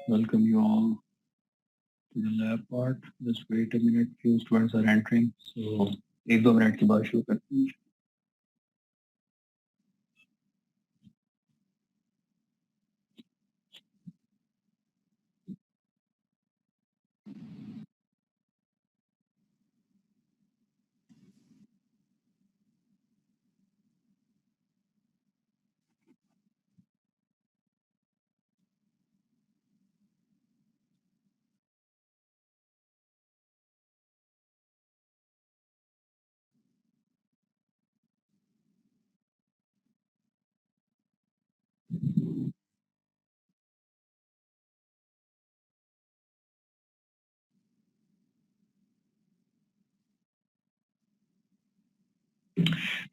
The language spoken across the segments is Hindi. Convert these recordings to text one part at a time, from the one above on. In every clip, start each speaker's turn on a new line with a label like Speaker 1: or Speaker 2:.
Speaker 1: Welcome you all to the lab part. Just wait a minute. Few students are entering. So एक दो मिनट के बाद शुरू करते हैं.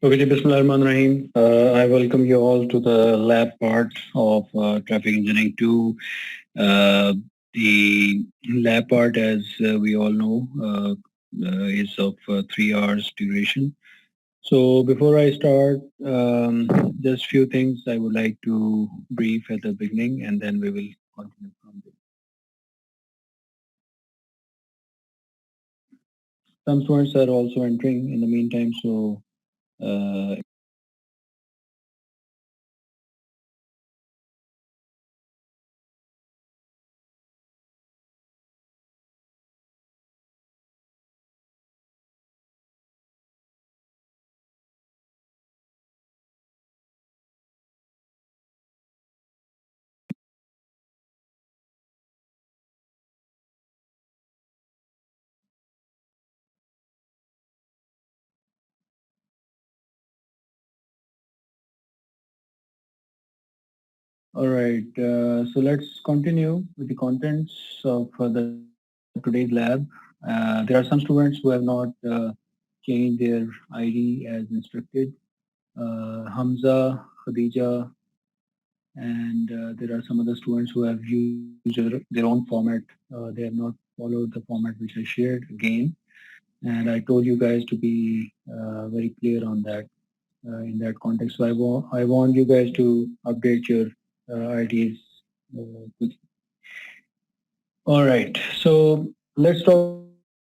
Speaker 1: Okay, ji, Bismillahirrahmanirrahim. I welcome you all to the lab part of Traffic Engineering 2. Uh, the lab part, as we all know, is of 3 hours duration. So before I start, just few things I would like to brief at the beginning, and then we will continue from there. Some students are also entering in the meantime, so uh, all right. So let's continue with the contents of the today's lab. There are some students who have not changed their ID as instructed. Hamza, Khadija, and there are some other students who have used their own format. They have not followed the format which I shared again. And I told you guys to be very clear on that in that context. So I want you guys to update your IDs quickly. All right. So let's talk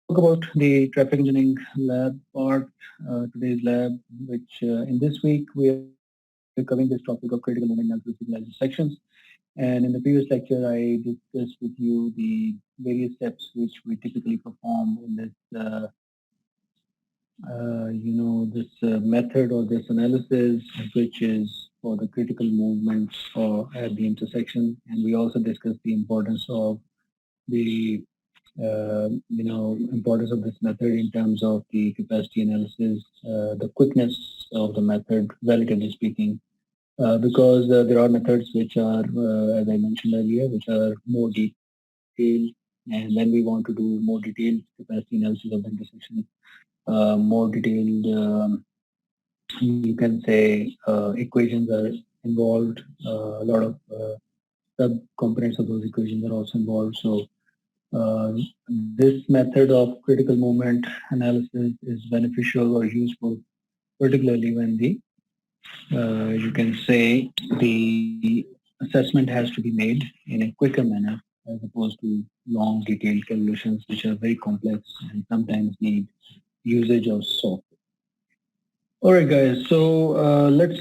Speaker 1: about the traffic engineering lab part, today's lab, which in this week we are covering this topic of critical movement analysis utilizing sections. And in the previous lecture, I discussed with you the various steps which we typically perform in this this method or this analysis, which is for the critical movements or at the intersection. And we also discussed the importance of the importance of this method in terms of the capacity analysis, the quickness of the method, relatively speaking, because there are methods which are, as I mentioned earlier, which are more detailed. And when we want to do more detailed capacity analysis of the intersection, more detailed you can say equations are involved. A lot of sub-components of those equations are also involved. So this method of critical movement analysis is beneficial or useful, particularly when the you can say the assessment has to be made in a quicker manner as opposed to long detailed calculations which are very complex and sometimes need usage of software. All right, guys. So let's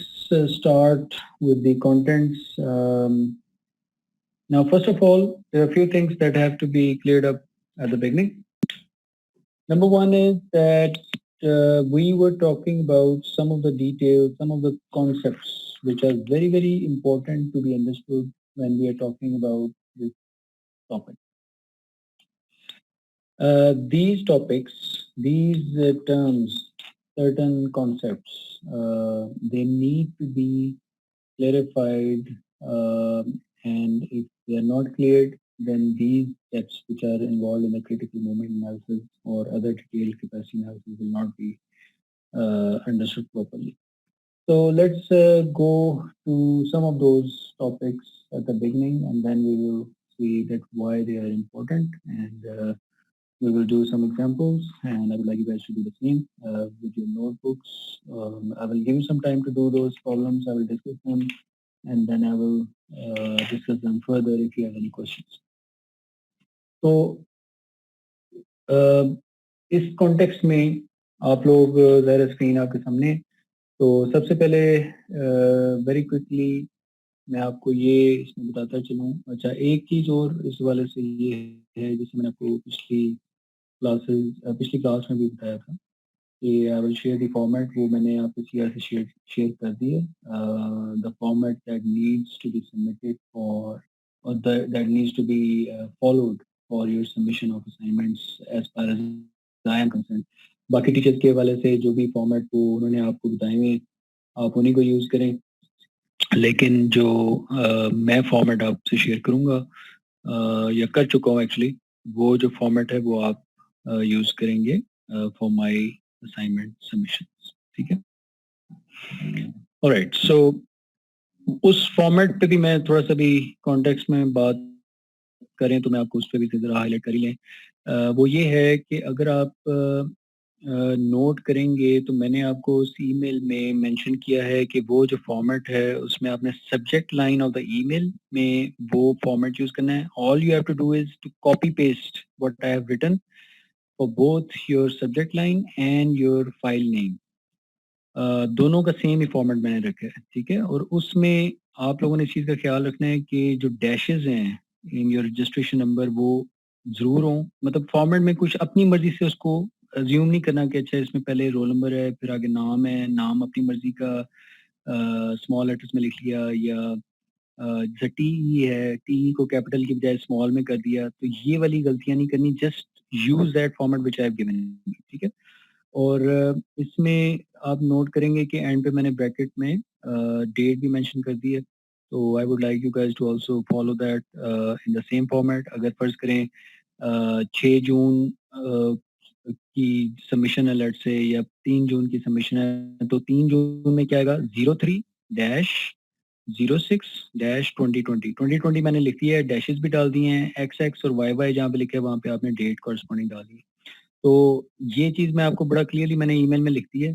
Speaker 1: start with the contents. Now, first of all, there are a few things that have to be cleared up at the beginning. Number one is that we were talking about some of the details, some of the concepts, which are very, very important to be understood when we are talking about this topic. These topics, these terms, certain concepts, they need to be clarified, and if they are not cleared, then these steps which are involved in the critical moment analysis or other detailed capacity analysis will not be understood properly. So let's go to some of those topics at the beginning, and then we will see that why they are important, and we will do some examples, and I would like you guys to do the same with your notebooks. I will give you some time to do those problems. I will discuss them, and then I will discuss them further if you have any questions. तो इस कॉन्टेक्स्ट में आप लोग ज़रा स्क्रीन आपके सामने। तो सबसे पहले वेरी क्विकली मैं आपको ये इसमें बताता चलूँ। अच्छा, एक चीज़ और इस वाले से ये है, जैसे मैंने आपको पिछली क्लास में भी बताया था कि I will share the format, वो मैंने आपको सीआर से शेयर कर दी है। The format that needs to be submitted for or that needs to be followed for your submission of assignments as far as I am concern. बाकी टीचर्स के हवाले से जो भी फॉर्मेट वो उन्होंने आपको बताए हुए, आप उन्हीं को यूज़ करें। लेकिन जो मैं फॉर्मेट आपसे शेयर करूँगा या कर चुका हूँ एक्चुअली, वो जो फॉर्मेट है वो आप यूज़ करेंगे फॉर माय असाइनमेंट सबमिशंस। ठीक है, ऑलराइट। सो उस फॉर्मेट पे भी मैं थोड़ा सा भी कॉन्टेक्स्ट में बात करें तो मैं आपको उस पर भी ज़रा हाईलाइट कर ही लें। वो ये है कि अगर आप नोट करेंगे तो मैंने आपको उस ईमेल में मेंशन किया है कि वो जो फॉर्मेट है उसमें आपने subject line of the email में वो फॉर्मेट यूज़ करना है। All you have to do is to copy paste what I have written for both your subject line and your file name. दोनों का सेम ही फॉर्मेट मैंने रखा है, ठीक है। और उसमें आप लोगों ने इस चीज़ का ख्याल रखना है कि जो डैशेज हैं इन योर रजिस्ट्रेशन नंबर वो ज़रूर हों। मतलब फॉर्मेट में कुछ अपनी मर्जी से उसको अज्यूम नहीं करना कि अच्छा इसमें पहले रोल नंबर है फिर आगे नाम है, नाम अपनी मर्जी का स्मॉल लेटर्स में लिख लिया, या जैसे टी ई है, टी ई को कैपिटल की बजाय स्मॉल में कर दिया। तो ये वाली गलतियां नहीं करनी, just use that format which I have given, ठीक है। और इसमें आप नोट करेंगे कि एंड पे मैंने ब्रैकेट में डेट भी मेंशन कर दी है। तो I would like you guys to also follow that in the same format. अगर फर्ज करें 6 जून की सबमिशन है लेट से, या 3 जून की सबमिशन है, तो 3 जून में क्या आएगा, 03 डैश 06 डैश 2020 मैंने लिख दिया है, डैशेस भी डाल दिए हैं, एक्स एक्स और वाई वाई जहाँ पे लिखे हैं वहाँ पे आपने डेट कॉरस्पॉन्डिंग डाल दी है। तो ये चीज़ मैं आपको बड़ा क्लियरली मैंने ईमेल में लिख दी है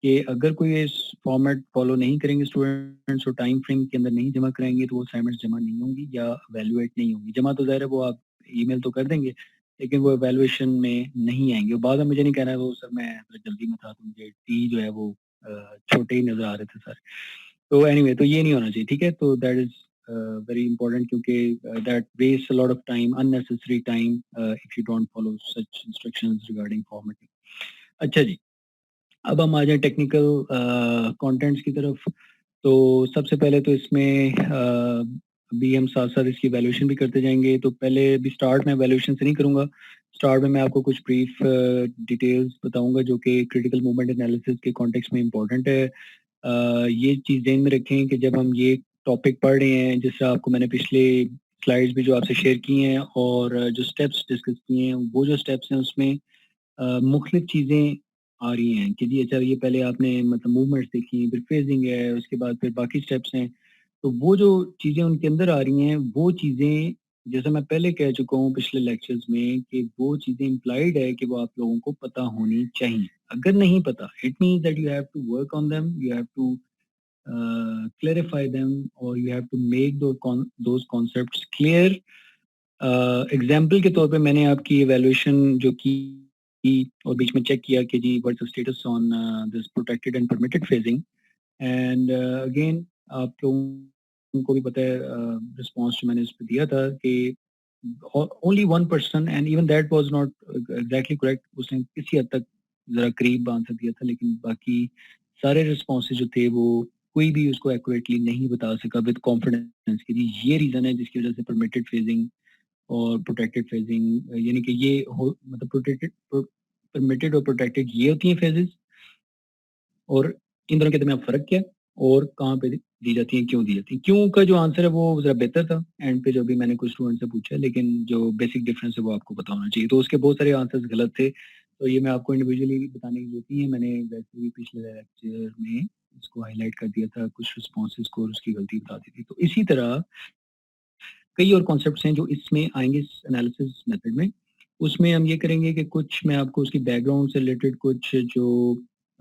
Speaker 1: कि अगर कोई इस फॉर्मेट फॉलो नहीं करेंगे स्टूडेंट्स और टाइम फ्रेम के अंदर नहीं जमा कराएंगे तो वो असाइनमेंट्स जमा नहीं होंगी या वैल्यूएट नहीं होंगी। जमा तो ज़ाहिर है वो आप ईमेल तो कर देंगे, लेकिन वो वैल्यूएशन में नहीं आएंगे। बाद में मुझे नहीं कहना है वो सर मैं जल्दी में था तो मुझे टी जो है वो छोटे ही नज़र आ रहे थे सर। तो एनीवे तो ये नहीं होना चाहिए, ठीक है। तो दैट इज़ वेरी इंपॉर्टेंट, क्योंकि that waste a lot of time, unnecessary time, if you don't follow such instructions regarding formatting. अच्छा जी, अब हम आ जाए टेक्निकल कंटेंट्स की तरफ। तो सबसे पहले तो इसमें अभी हम साथ साथ इसकी वैल्यूएशन भी करते जाएंगे। तो पहले अभी स्टार्ट में वैल्यूएशन से नहीं करूँगा, स्टार्ट में मैं आपको कुछ ब्रीफ डिटेल्स बताऊंगा जो कि क्रिटिकल मूवमेंट एनालिसिस के कॉन्टेक्स्ट में इंपॉर्टेंट है। ये चीज़ ध्यान में रखें कि जब हम ये टॉपिक पढ़ रहे हैं, जिससे आपको मैंने पिछले स्लाइड्स भी जो आपसे शेयर की हैं और जो स्टेप्स डिस्कस किए हैं, वो जो स्टेप्स हैं उसमें मुख्तलिफ चीज़ें आ रही हैं कि जी अच्छा ये पहले आपने मतलब मूवमेंट्स देखी, फिर फेजिंग है, उसके बाद फिर बाकी स्टेप्स हैं। तो वो जो चीज़ें उनके अंदर आ रही हैं वो चीज़ें, जैसे मैं पहले कह चुका हूँ पिछले लेक्चर्स में, कि वो चीज़ें इम्प्लाइड है कि वो आप लोगों को पता होनी चाहिए। अगर नहीं पता, it means that you have to work on them, you have to clarify them, or you have to make those concepts clear। Example के तौर पे मैंने आपकी इवेल्युएशन जो की और बीच में चेक किया कि जी what's the status on this protected and permitted phasing. And again आप लोगों को भी पता है रिस्पॉन्स जो मैंने इस पर दिया था कि only 1%, and even that was not exactly correct, उसने किसी हद तक ज़रा करीब आंसर दिया था, लेकिन बाकी सारे रिस्पॉन्सेज जो थे वो कोई भी उसको एक्यूरेटली नहीं बता सका विद कॉन्फिडेंस कि जी ये रीज़न है जिसकी वजह से परमिटेड फेजिंग और प्रोटेक्टेड फेजिंग, यानी कि ये हो मतलब प्रोटेक्टेड परमिटेड और प्रोटेक्टेड ये होती हैं फेजेस, और इन दोनों के दरमियान फ़र्क क्या है और कहाँ पे दी जाती हैं, क्यों दी जाती हैं। क्यों का जो आंसर है वो ज़रा बेहतर था एंड पे जो भी मैंने कुछ स्टूडेंट से पूछा, लेकिन जो बेसिक डिफरेंस है वो आपको पता होना चाहिए। तो उसके बहुत सारे आंसर्स गलत थे, तो ये मैं आपको इंडिविजुअली बताने की जरूरत नहीं है। मैंने वैसे भी पिछले लेक्चर में इसको हाईलाइट कर दिया था, कुछ रिस्पॉन्सेज को और उसकी गलती बता दी थी। तो इसी तरह कई और कॉन्सेप्ट्स हैं जो इसमें आएंगे इस एनालिसिस मेथड में। उसमें हम ये करेंगे कि कुछ मैं आपको उसकी बैकग्राउंड से रिलेटेड कुछ जो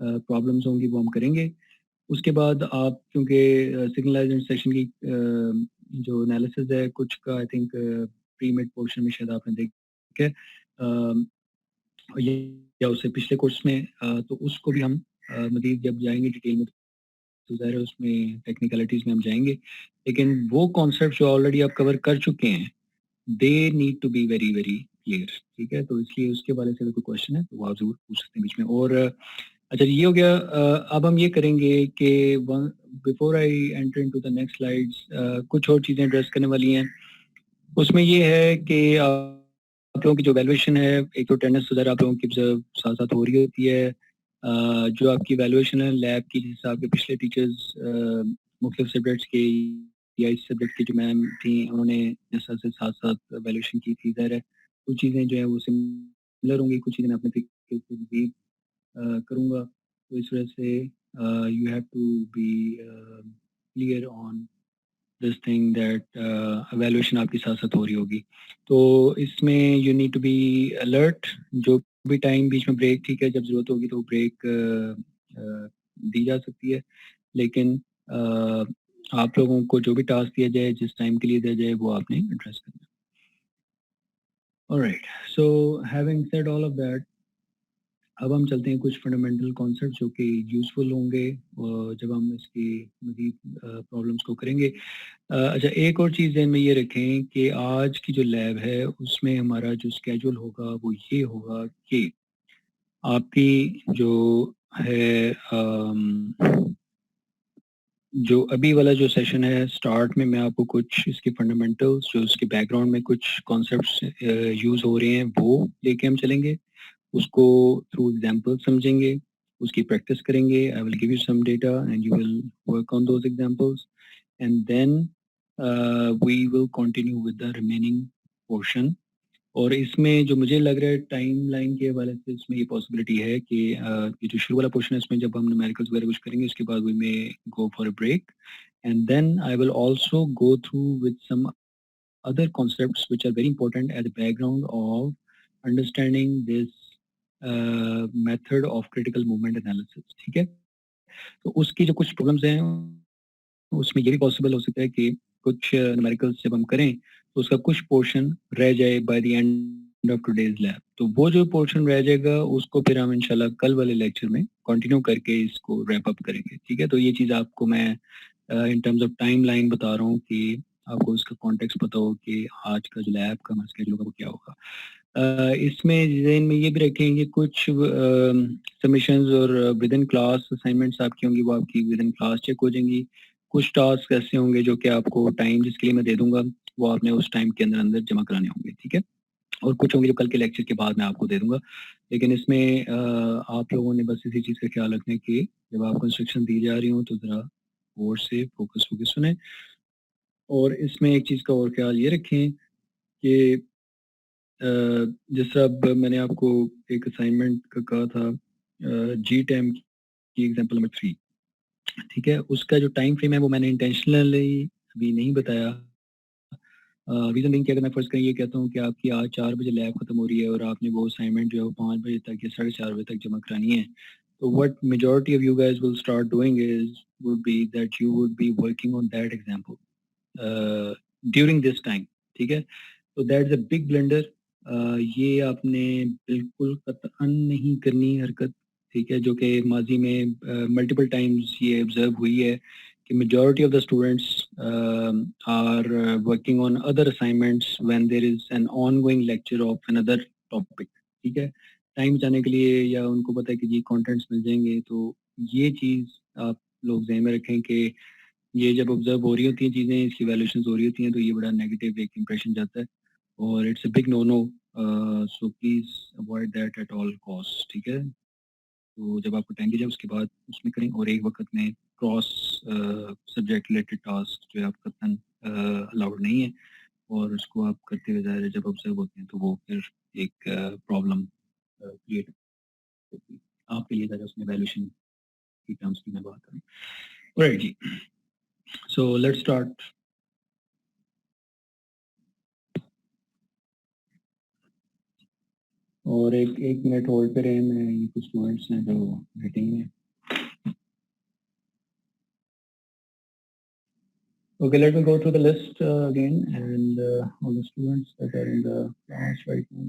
Speaker 1: प्रॉब्लम्स होंगी वो हम करेंगे। उसके बाद आप क्योंकि सिग्नलाइजेशन सेक्शन की जो एनालिसिस है कुछ का I think pre mid portion में शायद आपने है या उससे पिछले कोर्स में तो उसको भी हम मज़ीद जब जाएंगे डिटेल में तो ज़ाहिर है उसमें टेक्निकलिटीज़ में हम जाएंगे, लेकिन वो कॉन्सेप्ट जो ऑलरेडी आप कवर कर चुके हैं they need to be very very clear, ठीक है। तो इसलिए उसके बारे से अगर कोई क्वेश्चन है तो वो आप ज़रूर पूछ सकते हैं बीच में। और अच्छा ये हो गया, अब हम ये करेंगे कि before I enter into the next slides कुछ और चीज़ें एड्रेस करने वाली हैं। उसमें ये है कि आप लोगों की जो वैल्यूएशन है, एक तो अटेंडेंस वगैरह आप लोगों की साथ साथ हो रही होती है। जो आपकी वैल्यूएशन है लैब की, जैसे आपके पिछले टीचर्स मुख्तलिफ सब्जेक्ट्स के या इस सब्जेक्ट की जो मैम थी उन्होंने जैसा से साथ साथ वैल्यूएशन की थी, ज़ाहिर है कुछ चीज़ें जो है वो सिमिलर होंगी, कुछ चीज़ें मैं अपने तरीके से भी करूँगा। तो इस वजह से you have to be clear on this thing that evaluation आपकी साथ साथ हो रही होगी। तो इसमें you need to be alert, जो भी टाइम बीच में ब्रेक, ठीक है, जब ज़रूरत होगी तो ब्रेक दी जा सकती है, लेकिन आप लोगों को जो भी टास्क दिया जाए जिस टाइम के लिए दिया जाए वो आपने एड्रेस करना है। Alright, so having said all of that, अब हम चलते हैं कुछ फंडामेंटल कॉन्सेप्ट जो कि यूज़फुल होंगे जब हम इसकी मज़ीद प्रॉब्लम्स को करेंगे। अच्छा एक और चीज़ ध्यान में ये रखें कि आज की जो लैब है उसमें हमारा जो स्केड्यूल होगा वो ये होगा कि आपकी जो है जो अभी वाला जो सेशन है स्टार्ट में मैं आपको कुछ इसके फंडामेंटल्स जो इसके बैकग्राउंड में कुछ कॉन्सेप्ट्स यूज़ हो रहे हैं वो लेके हम चलेंगे, उसको थ्रू एग्जांपल समझेंगे, उसकी प्रैक्टिस करेंगे। I will give you some data and you will work on those examples and then we will continue with the remaining portion. और इसमें जो मुझे लग रहा है टाइम लाइन के हवाले से इसमें ये पॉसिबिलिटी है कि ये जो शुरू वाला पोर्शन है इसमें जब हम न्यूमेरिकल्स वगैरह कुछ करेंगे उसके बाद we may go for a break and then I will also go through with some other concepts which are very important at the background of understanding this method of critical movement analysis, ठीक है। तो उसकी जो कुछ प्रॉब्लम्स हैं उसमें ये भी पॉसिबल हो सकता है कि कुछ न्यूमेरिकल्स जब हम करें तो उसका कुछ पोर्शन रह जाए by the end of today's lab, तो वो जो पोर्शन रह जाएगा उसको फिर हम इंशाल्लाह कल वाले लेक्चर में कंटिन्यू करके इसको रैप अप करेंगे, ठीक है। तो ये चीज़ आपको मैं in terms of time line बता रहा हूँ कि आपको इसका कॉन्टेक्स्ट पता हो कि आज का जो लैब का हमारा स्केड्यूल होगा वो क्या होगा। इसमें जहन में ये भी रखें कि कुछ सबमिशंस और विद इन क्लास असाइनमेंट्स आपकी होंगी वो आपकी विद इन क्लास चेक हो जाएंगी। कुछ टास्क ऐसे होंगे जो कि आपको टाइम जिसके लिए मैं दे दूंगा वो आपने उस टाइम के अंदर अंदर जमा कराने होंगे, ठीक है। और कुछ होंगे जो कल के लेक्चर के बाद मैं आपको दे दूंगा, लेकिन इसमें आप लोगों ने बस इसी चीज़ का ख्याल रखना है कि जब आपको इंस्ट्रक्शन दी जा रही हो तो ज़रा गौर से फोकस होकर सुने। और इसमें एक चीज़ का और ख्याल ये रखें कि जैसा अब मैंने आपको एक असाइनमेंट का कहा था जी टैम की एग्जांपल नंबर 3, ठीक है, उसका जो टाइम फ्रेम है वो मैंने इंटेंशनली अभी नहीं बताया। रीज़न नहीं कि अगर मैं फर्स्ट कहीं ये कहता हूँ कि आपकी आज 4 बजे लैब खत्म हो रही है और आपने वो असाइनमेंट जो है वो 5 बजे तक या 4:30 बजे तक जमा करानी है, तो what majority of you guys will start doing is would be that you would be working on that example during this time, ठीक है। तो दैट्स अ बिग ब्लंडर। ये आपने बिल्कुल कतई नहीं करनी हरकत, ठीक है, जो कि माजी में मल्टीपल टाइम्स ये ऑब्जर्व हुई है कि majority of the students are working on other assignments when there is an ongoing lecture of another topic, ठीक है। टाइम बचाने के लिए या उनको पता है कि जी कंटेंट्स मिल जाएंगे, तो ये चीज़ आप लोग ज़हन में रखें कि ये जब ऑब्जर्व हो रही होती हैं चीज़ें, इसकी वैल्यूएशन हो रही होती हैं तो ये बड़ा नेगेटिव एक इंप्रेशन जाता है और it's a big no no, so please avoid that at all cost, ठीक है। तो जब आपको टाइम दीजिए उसके बाद उसमें करें और एक वक्त में क्रॉस सब्जेक्ट रिलेटेड टास्क जो है आप कतन अलाउड नहीं है और उसको आप करते हुए ज़ाहिर है जब ऑब्जर्व होते हैं तो वो फिर एक प्रॉब्लम क्रिएट होती है आपके लिए, ज़्यादा उसमें वैल्यूएशन की टर्म्स की मैं बात करूँ। राइट जी, सो लेट्स स्टार्ट। और एक एक मिनट होल्ड पे रहे, मैं ये कुछ स्टूडेंट्स हैं जो मीटिंग में। Okay, let me go through the list again, and all the students that are in the class right now.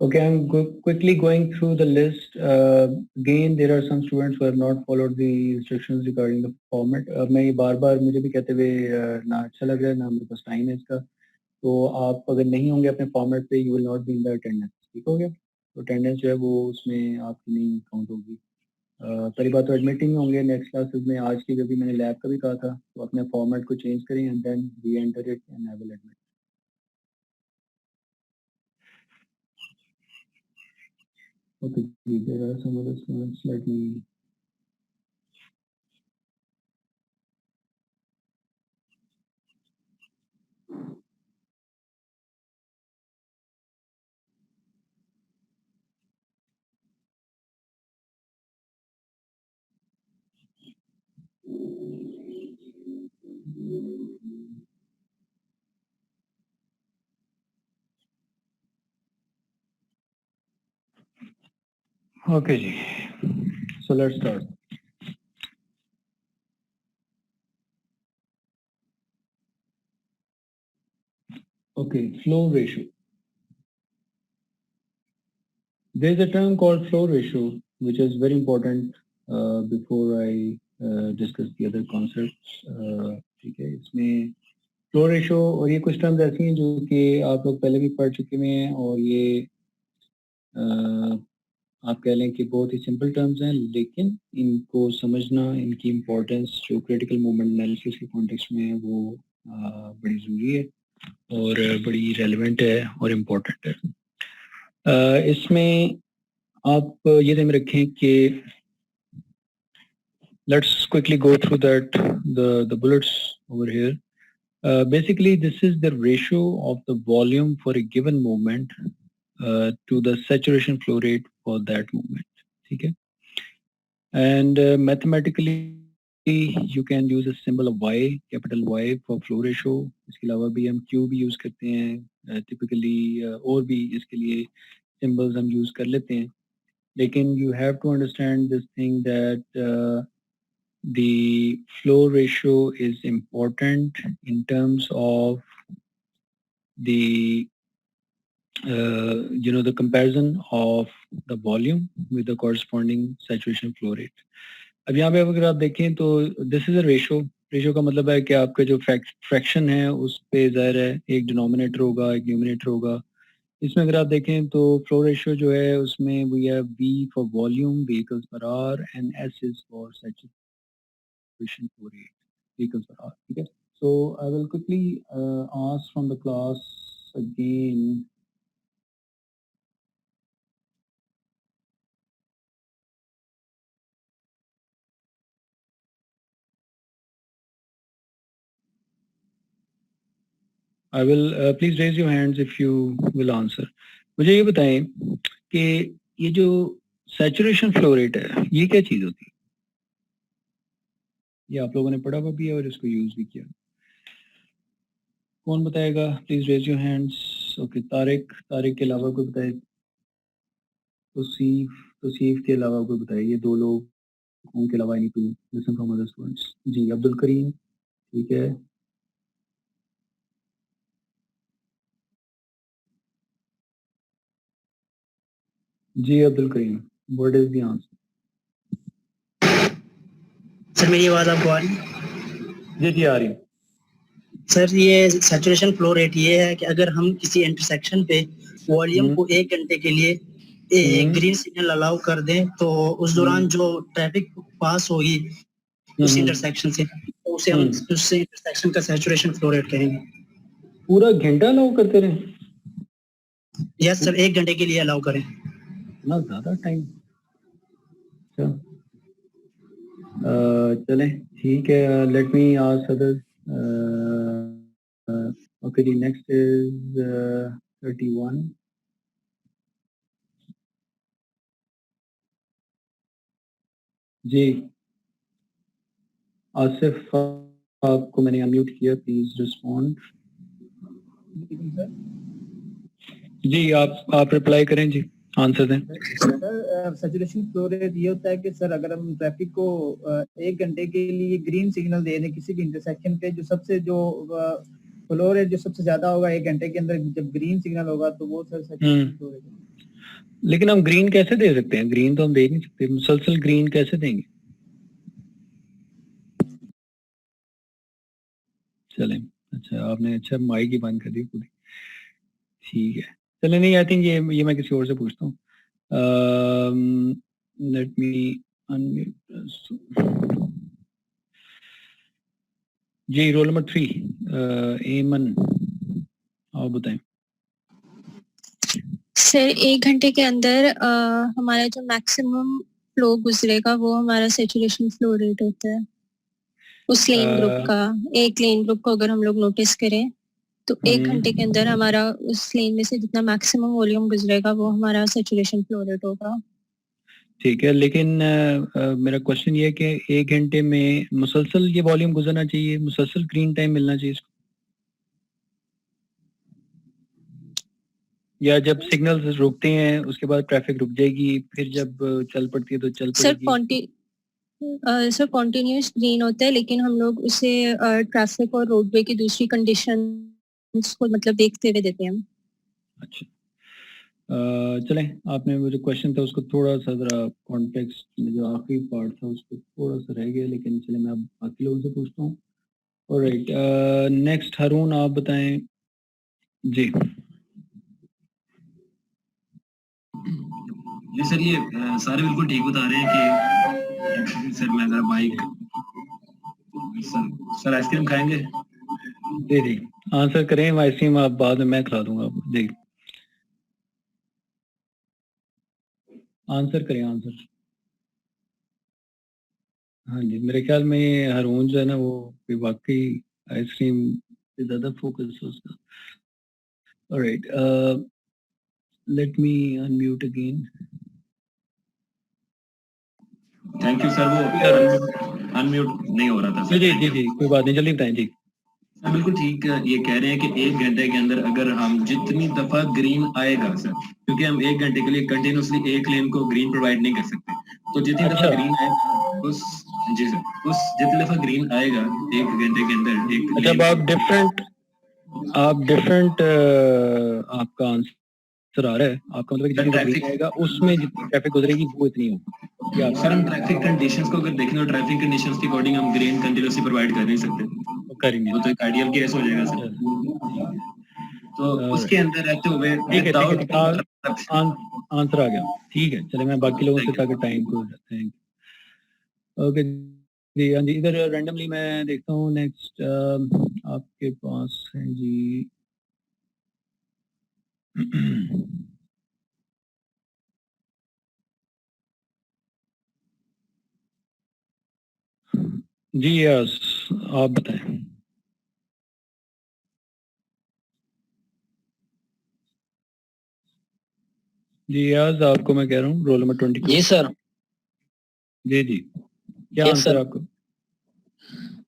Speaker 1: Okay, I'm quickly going through the list. Again, there are some students who have not followed the instructions regarding the format. मैं ये बार-बार मुझे भी कहते हुए ना अच्छा लग रहा है ना मेरे पास टाइम है इसका. तो आप अगर नहीं होंगे अपने फॉर्मेट पे, you will not be in the attendance. ठीक हो गया? तो अटेंडेंस जो है वो उसमें आपकी नहीं काउंट होगी. पहली बात तो एडमिटिंग में होंगे नेक्स्ट क्लासेस में. आज की जो भी मैंने लैब का भी कहा था, तो अपने फॉर्मेट को चेंज करें and then re enter it and I will admit. Okay, there are some other students. Let me. Okay, ji. So let's start. Okay, flow ratio. There is a term called flow ratio, which is very important before I discuss the other concepts. ठीक है, इसमें फ्लो रेशो और ये कुछ टर्म्स ऐसी हैं जो कि आप लोग पहले भी पढ़ चुके हैं, और ये आप कह लें कि बहुत ही सिंपल टर्म्स हैं, लेकिन इनको समझना, इनकी इम्पोर्टेंस जो क्रिटिकल मोमेंट एनालिसिस के कॉन्टेक्स्ट में है वो बड़ी ज़रूरी है और बड़ी रेलेवेंट है और इम्पोर्टेंट है. इसमें आप ये ध्यान में रखें कि let's quickly go through the bullets over here. Basically, this is the ratio of the volume for a given movement to the saturation flow rate for that movement. Okay, and mathematically you can use a symbol of y, capital Y for flow ratio. इसके अलावा भी हम Q भी use करते हैं typically, और भी इसके लिए symbols हम use कर लेते हैं. लेकिन you have to understand this thing that the flow ratio is important in terms of the the comparison of the volume with the corresponding saturation flow rate. अब यहाँ पे अगर आप देखें तो दिस इज अ रेशो का मतलब है कि आपका जो फ्रैक्शन है उस पे ज़ाहिर है एक डिनोमिनेटर होगा, एक न्यूमिनेटर होगा. इसमें अगर आप देखें तो फ्लो रेशियो जो है उसमें we have V for volume vehicles per hour and S is for saturation flow rate vehicles per hour. Okay, so I will quickly ask from the class again. I will please raise your hands if you will answer. मुझे ये बताएं कि ये जो सैचुरेशन फ्लो रेट है ये क्या चीज़ होती है? ये आप लोगों ने पढ़ा हुआ भी है और इसको यूज़ भी किया. कौन बताएगा? Please raise your hands. Okay, Tariq के अलावा कोई बताए? तौसीफ के अलावा कोई बताए? ये दो लोग, उनके अलावा नहीं to listen from other students. जी, अब्दुल करीम. ठीक है. जी Abdul Karim, what is the answer?
Speaker 2: Sir मेरी आवाज आपको आ रही है?
Speaker 1: जी आ रही है.
Speaker 2: सर ये सैचुरेशन फ्लो रेट ये है कि अगर हम किसी इंटरसेक्शन पे वॉल्यूम को 1 घंटे के लिए ग्रीन सिग्नल अलाउ कर दें तो उस दौरान जो ट्रैफिक पास होगी उस इंटरसेक्शन से, तो उसे हम उससे इंटरसेक्शन का सैचुरेशन फ्लो रेट कहेंगे.
Speaker 1: पूरा घंटा अलाउ करते रहे?
Speaker 2: यस सर, 1 घंटे के लिए अलाउ करें.
Speaker 1: ना ज़्यादा टाइम. चलें, ठीक है. Let me ask other. Okay जी, नेक्स्ट इज 31. जी आसिफ, आपको मैंने अनम्यूट किया, प्लीज रिस्पॉन्ड. जी आप रिप्लाई करें. जी आंसर दें।
Speaker 3: सर सैचुरेशन फ्लो रेट ये होता है कि सर अगर हम ट्रैफिक को 1 घंटे के लिए ग्रीन सिग्नल दे दें किसी भी इंटरसेक्शन पे, जो फ्लो रेट जो सबसे ज्यादा होगा 1 घंटे के अंदर जब ग्रीन सिग्नल होगा तो वो सर सैचुरेशन फ्लो रेट है।
Speaker 1: लेकिन हम ग्रीन कैसे दे सकते हैं? ग्रीन तो हम दे नहीं सकते, मुसलसल ग्रीन कैसे देंगे? चलें, अच्छा आपने अच्छा माइक ही बंद कर दी पूरी, ठीक है चले। नहीं आई थिंक ये मैं किसी और से पूछता हूँ। Let me unmute. जी रोल नंबर 3 एमन, आप बताएं।
Speaker 4: सर 1 घंटे के अंदर हमारा जो मैक्सिमम फ्लो गुजरेगा वो हमारा सैचुरेशन फ्लो रेट होता है उस लेन ग्रुप का। एक लेन ग्रुप को अगर हम लोग नोटिस करें तो 1 घंटे के अंदर हमारा उस लेन में से जितना मैक्सिमम वॉल्यूम गुजरेगा वो हमारा सैचुरेशन फ्लो रेट होगा।
Speaker 1: ठीक है, लेकिन मेरा क्वेश्चन ये है कि 1 घंटे में मुसलसल ये वॉल्यूम गुजरना चाहिए, मुसलसल ग्रीन टाइम मिलना चाहिए इसको, या जब सिग्नल्स रुकते हैं उसके बाद ट्रैफिक रुक जाएगी, फिर जब चल पड़ती है तो चल पड़ेगी?
Speaker 4: सर कॉन्टिन्यूस ग्रीन होता है, लेकिन हम लोग उसे ट्रैफिक और रोडवे की दूसरी कंडीशन को मतलब देखते हुए देते हैं।
Speaker 1: अच्छा चलें, आपने वो जो क्वेश्चन था उसको थोड़ा सा ज़रा कॉन्टेक्स्ट में जो आखिरी पार्ट था उसको थोड़ा सा रह गया, लेकिन चलें मैं अब बाकी लोगों से पूछता हूँ। ऑलराइट, नेक्स्ट हारून आप बताएं जी।
Speaker 5: जी सर, ये सारे बिल्कुल ठीक बता रहे हैं कि सर मैं जरा बाइक सर आइसक्रीम खाएंगे?
Speaker 1: जी जी आंसर करें, आइसक्रीम आप बाद में मैं खिला दूंगा आपको। जी आंसर करें, आंसर। हाँ जी, मेरे ख्याल में हारून जो है ना वो वाकई आइसक्रीम पे ज़्यादा फोकस है उसका। Alright, late me unmute again.
Speaker 5: Thank you sir, वो अनम्यूट नहीं हो रहा था सर।
Speaker 1: जी जी जी कोई बात नहीं, जल्दी बताएं जी।
Speaker 5: सर बिल्कुल ठीक ये कह रहे हैं कि 1 घंटे के अंदर अगर हम जितनी दफा ग्रीन आएगा सर, क्योंकि हम 1 घंटे के लिए कंटिन्यूसली एक लेन को ग्रीन प्रोवाइड नहीं कर सकते, तो जितनी दफा ग्रीन आएगा उस जी सर उस जितनी दफा ग्रीन आएगा 1 घंटे के अंदर एक
Speaker 1: अच्छा, आप डिफरेंट आपका आंसर आ रहा है, आपका मतलब जितनी ग्रीन आएगा उसमें जितनी ट्रैफिक गुजरेगी वो इतनी होगी।
Speaker 5: सर हम ट्रैफिक कंडीशंस को अगर देखें तो ट्रैफिक कंडीशंस के अकॉर्डिंग हम ग्रीन कंटिन्यूसली प्रोवाइड कर नहीं सकते,
Speaker 1: करेंगे
Speaker 5: वो तो एक आइडियल केस हो जाएगा सर। तो उसके अंदर रहते हुए
Speaker 1: आंसर आ गया, ठीक है चले मैं बाकी लोगों से ताकि टाइम को थैंक ओके जी। हाँ जी, इधर रैंडमली मैं देखता हूँ नेक्स्ट आपके पास है जी जी यस, आप बताएं। जी यस, आपको मैं कह रहा हूँ रोल नंबर 20।
Speaker 6: जी सर।
Speaker 1: जी जी क्या आंसर आपको?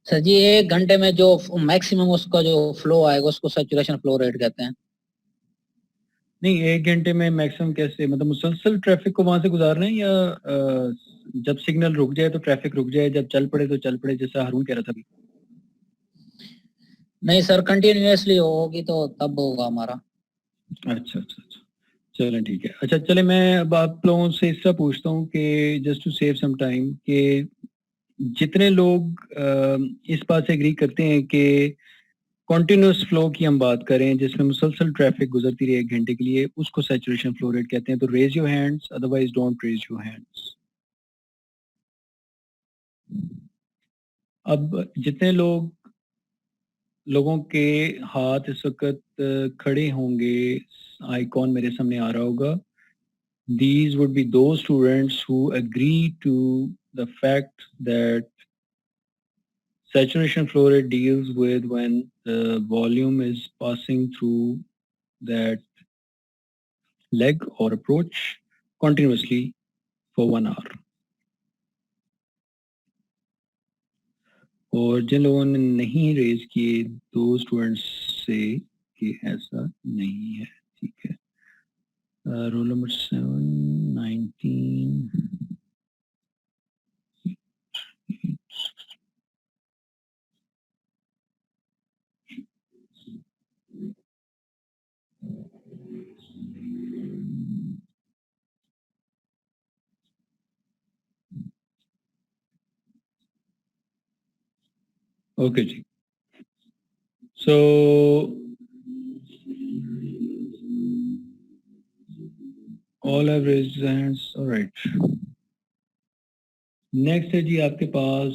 Speaker 6: सर जी 1 घंटे में जो मैक्सिमम उसका जो फ्लो आएगा उसको सैचुरेशन फ्लो रेट कहते हैं।
Speaker 1: नहीं, 1 घंटे में मैक्सिमम कैसे, मतलब मुसलसल ट्रैफिक को वहां से गुजारना है या जब सिग्नल रुक जाए तो ट्रैफिक रुक जाए, जब चल पड़े तो चल पड़े, जैसा हारून कह रहा था अभी?
Speaker 6: नहीं सर, कंटिन्यूअसली होगी तो तब होगा हमारा।
Speaker 1: अच्छा अच्छा अच्छा चलें ठीक है। अच्छा चले मैं अब आप लोगों से इससे पूछता हूँ कि just to save some time कि जितने लोग इस बात से एग्री करते हैं कि कॉन्टिन्यूस फ्लो की हम बात करें जिसमें मुसलसल ट्रैफिक गुजरती रही 1 घंटे के लिए, उसको सैचुरेशन फ्लो रेट कहते हैं, तो raise your hands, otherwise don't raise your hands. अब जितने लोगों के हाथ इस वक्त खड़े होंगे, आइकॉन मेरे सामने आ रहा होगा, these would be those students who agree to the fact that saturation flow rate deals with when the volume is passing through that leg or approach continuously for 1 hour. और जिन लोगों ने नहीं रेज किए दो स्टूडेंट्स से कि ऐसा नहीं है, ठीक है। roll number 719. Okay जी. So all have raised hands. All right. Next है जी आपके पास.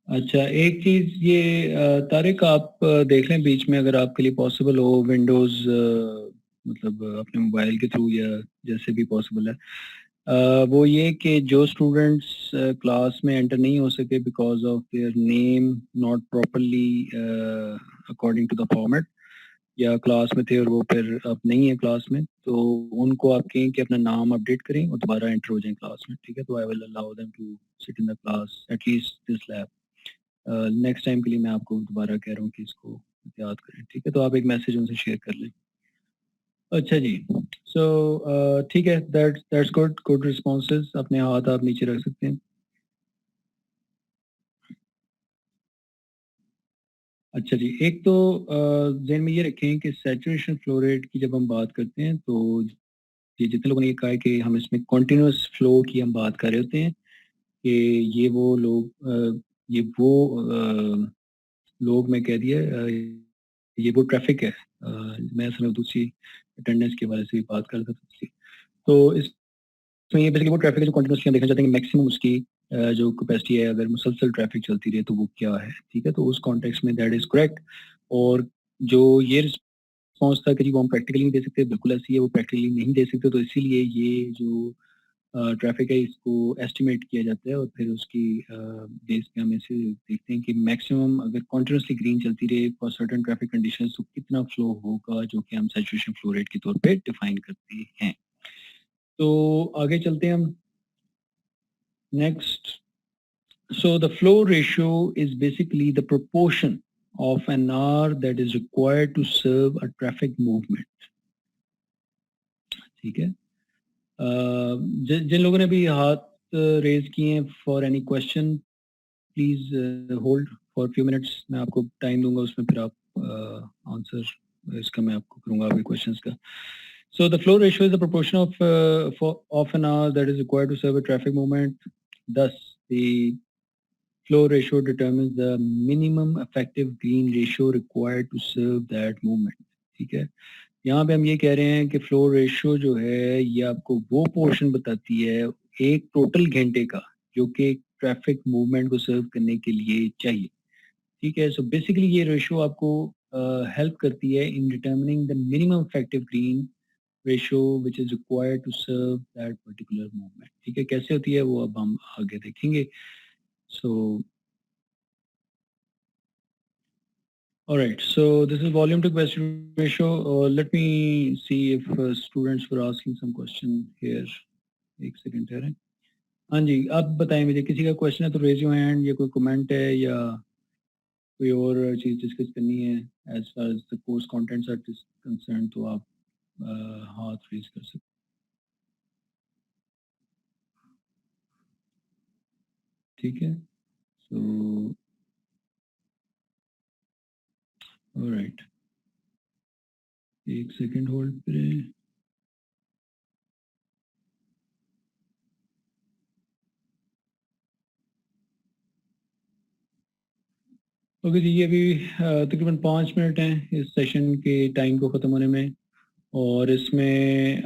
Speaker 1: अच्छा, एक चीज ये तारिक आप देख लें बीच में, अगर आपके लिए पॉसिबल हो, विंडोज मतलब अपने मोबाइल के थ्रू या जैसे भी पॉसिबल है, वो ये कि जो स्टूडेंट्स क्लास में एंटर नहीं हो सके because of their name not properly according to the format, या क्लास में थे और वो फिर अब नहीं है क्लास में, तो उनको आप कहें कि अपना नाम अपडेट करें और दोबारा एंटर हो जाएं क्लास में. ठीक है, तो I will allow them to sit in the class at least this lab. Next time के लिए मैं आपको दोबारा कह रहा हूँ कि इसको याद करें. ठीक है, तो आप एक मैसेज उनसे शेयर कर लें. अच्छा जी. सो ठीक है, दैट्स गुड रिस्पॉन्सेज. अपने हाथ आप नीचे रख सकते हैं. अच्छा जी, एक तो ज़हन में ये रखें कि सैचुरेशन फ्लो रेट की जब हम बात करते हैं तो ये जितने लोगों ने ये कहा है कि हम इसमें कॉन्टिन्यूस फ्लो की हम बात कर रहे होते हैं कि ये वो लोग लोग मैं कह दिया ये वो ट्रैफिक है. मैं असल में दूसरी अटेंडेंस के बारे से भी बात कर रहा था. तो इसमें ये बेसिकली वो ट्रैफिक है जो कंटिन्यूसली हम देखना चाहते हैं कि मैक्सिमम उसकी जो कैपेसिटी है, अगर मुसलसल ट्रैफिक चलती रहे तो वो क्या है. ठीक है, तो उस कॉन्टेक्स्ट में दैट इज़ करेक्ट. और जो ये रिस्पॉन्स था कि जी वो हम प्रैक्टिकली नहीं दे सकते, बिल्कुल ऐसी है, वो प्रैक्टिकली नहीं दे सकते, तो इसीलिए ये जो ट्रैफिक है इसको एस्टिमेट किया जाता है और फिर उसकी बेस पे हम इसे देखते हैं कि मैक्सिमम अगर कॉन्टिन्यूसली ग्रीन चलती रहे फॉर सर्टेन ट्रैफिक कंडीशंस तो कितना फ्लो होगा, जो कि हम सैचुरेशन फ्लो रेट के तौर पे डिफाइन करते हैं. तो आगे चलते हैं हम. Next, so the flow ratio is basically the proportion of an hour that is required to serve a traffic movement. ठीक है. जिन लोगों ने भी हाथ रेज किए हैं for any question, please hold for few minutes. मैं आपको टाइम दूंगा, उसमें फिर आप आंसर इसका मैं आपको करूंगा आपके क्वेश्चंस का. So the flow ratio is the proportion of an hour that is required to serve a traffic movement. Thus, the flow ratio determines the minimum effective green ratio required to serve that movement. ठीक है, यहाँ पे हम ये कह रहे हैं कि फ्लो रेशियो जो है ये आपको वो पोर्शन बताती है एक टोटल घंटे का जो कि ट्रैफिक मूवमेंट को सर्व करने के लिए चाहिए. ठीक है, सो बेसिकली ये रेशियो आपको हेल्प करती है in determining the minimum effective green ratio which is required to serve that particular movement. ठीक है, कैसे होती है वो अब हम आगे देखेंगे. सो alright, so this is volume to capacity ratio. Let me see if students were asking some question here. एक सेकंड ठहरें. हाँ जी, आप बताएं मुझे, किसी का क्वेश्चन है तो रेज योर हैंड, या कोई कमेंट है या कोई और चीज़ डिस्कस करनी है as far as the course contents are concern, तो आप हाथ रेज कर सकते. ठीक है, सो ऑलराइट, एक सेकंड होल्ड करें. ओके जी, ये अभी तकरीबन 5 मिनट हैं इस सेशन के टाइम को ख़त्म होने में. और इसमें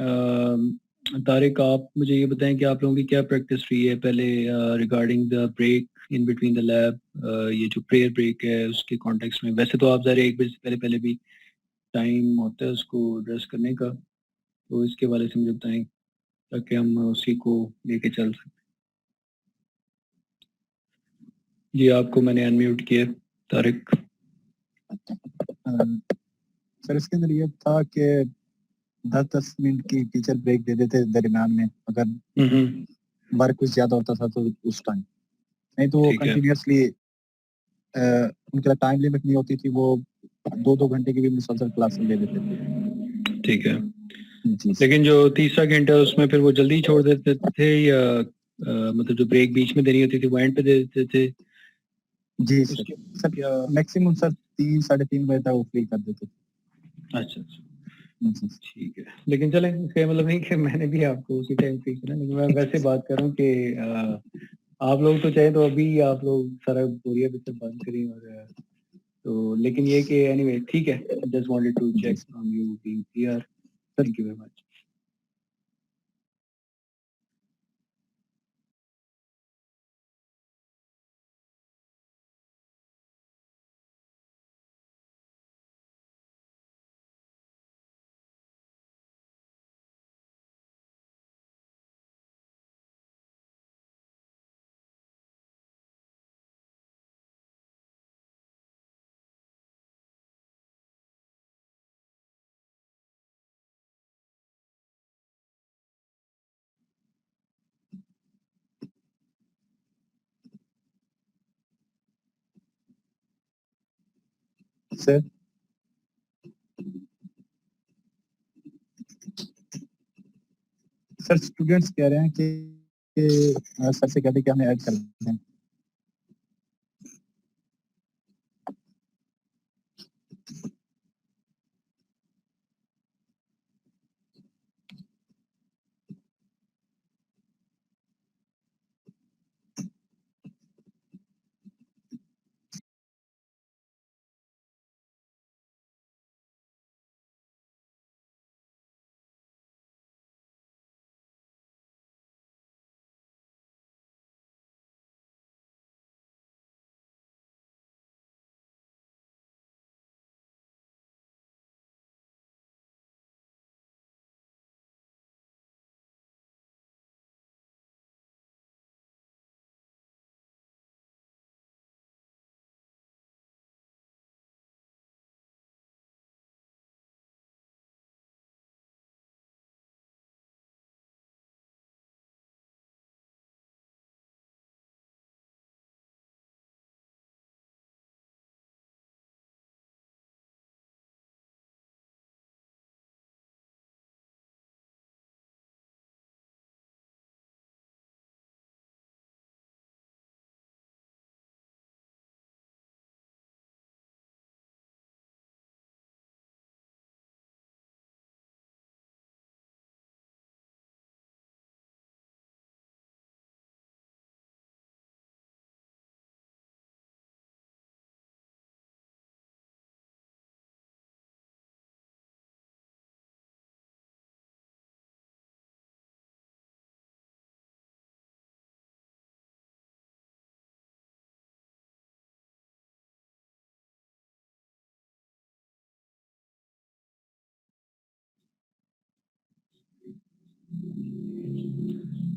Speaker 1: तारिक, आप मुझे ये बताएं कि आप लोगों की क्या प्रैक्टिस रही है पहले regarding the break in between the lab. ये जो प्रेयर ब्रेक है उसके कॉन्टेक्स्ट में, वैसे तो आप ज़रा 1 बजे से पहले भी टाइम होता है उसको एड्रेस करने का, तो इसके बारे से मुझे बताएं ताकि हम उसी को लेके चल सकें. जी, आपको मैंने अनम्यूट किया तारिक.
Speaker 7: सर इसके अंदर ये था कि 10-10 मिनट की टीचर ब्रेक दे देते दरमियान में, अगर वर्क कुछ ज्यादा होता था तो उस टाइम, नहीं तो वो कंटिन्यूसली उनके टाइम लिमिट नहीं होती थी, वो 2-2 घंटे की भी मुसलसल क्लासेस ले लेते थे.
Speaker 1: ठीक है।
Speaker 7: जी
Speaker 1: लेकिन जो तीसरा घंटा है उसमें फिर वो जल्दी छोड़ देते थे या मतलब जो ब्रेक बीच में देनी होती थी वो एंड पे दे देते थे?
Speaker 7: जी सर।
Speaker 1: उसके
Speaker 7: सर
Speaker 1: क्या?
Speaker 7: मैक्सिमम सर 3-3:30 बजे तक वो फ्री कर देते थे।
Speaker 1: अच्छा अच्छा,
Speaker 7: जी
Speaker 1: ठीक है। लेकिन चलें, इसका मतलब नहीं कि मैंने भी आपको उसी टाइम फ्री करा, लेकिन मैं वैसे बात कर रहा हूँ कि आप लोग तो चाहे तो अभी आप लोग सारा बोरिया पे सब बंद करें और तो लेकिन ये कि एनीवे ठीक है, जस्ट वांटेड टू
Speaker 7: जी
Speaker 1: check from you being here.
Speaker 7: Sir.
Speaker 1: Thank you very much.
Speaker 7: Sir sir students कह रहे हैं कि सर से कहते कि हमें ऐड कर दें।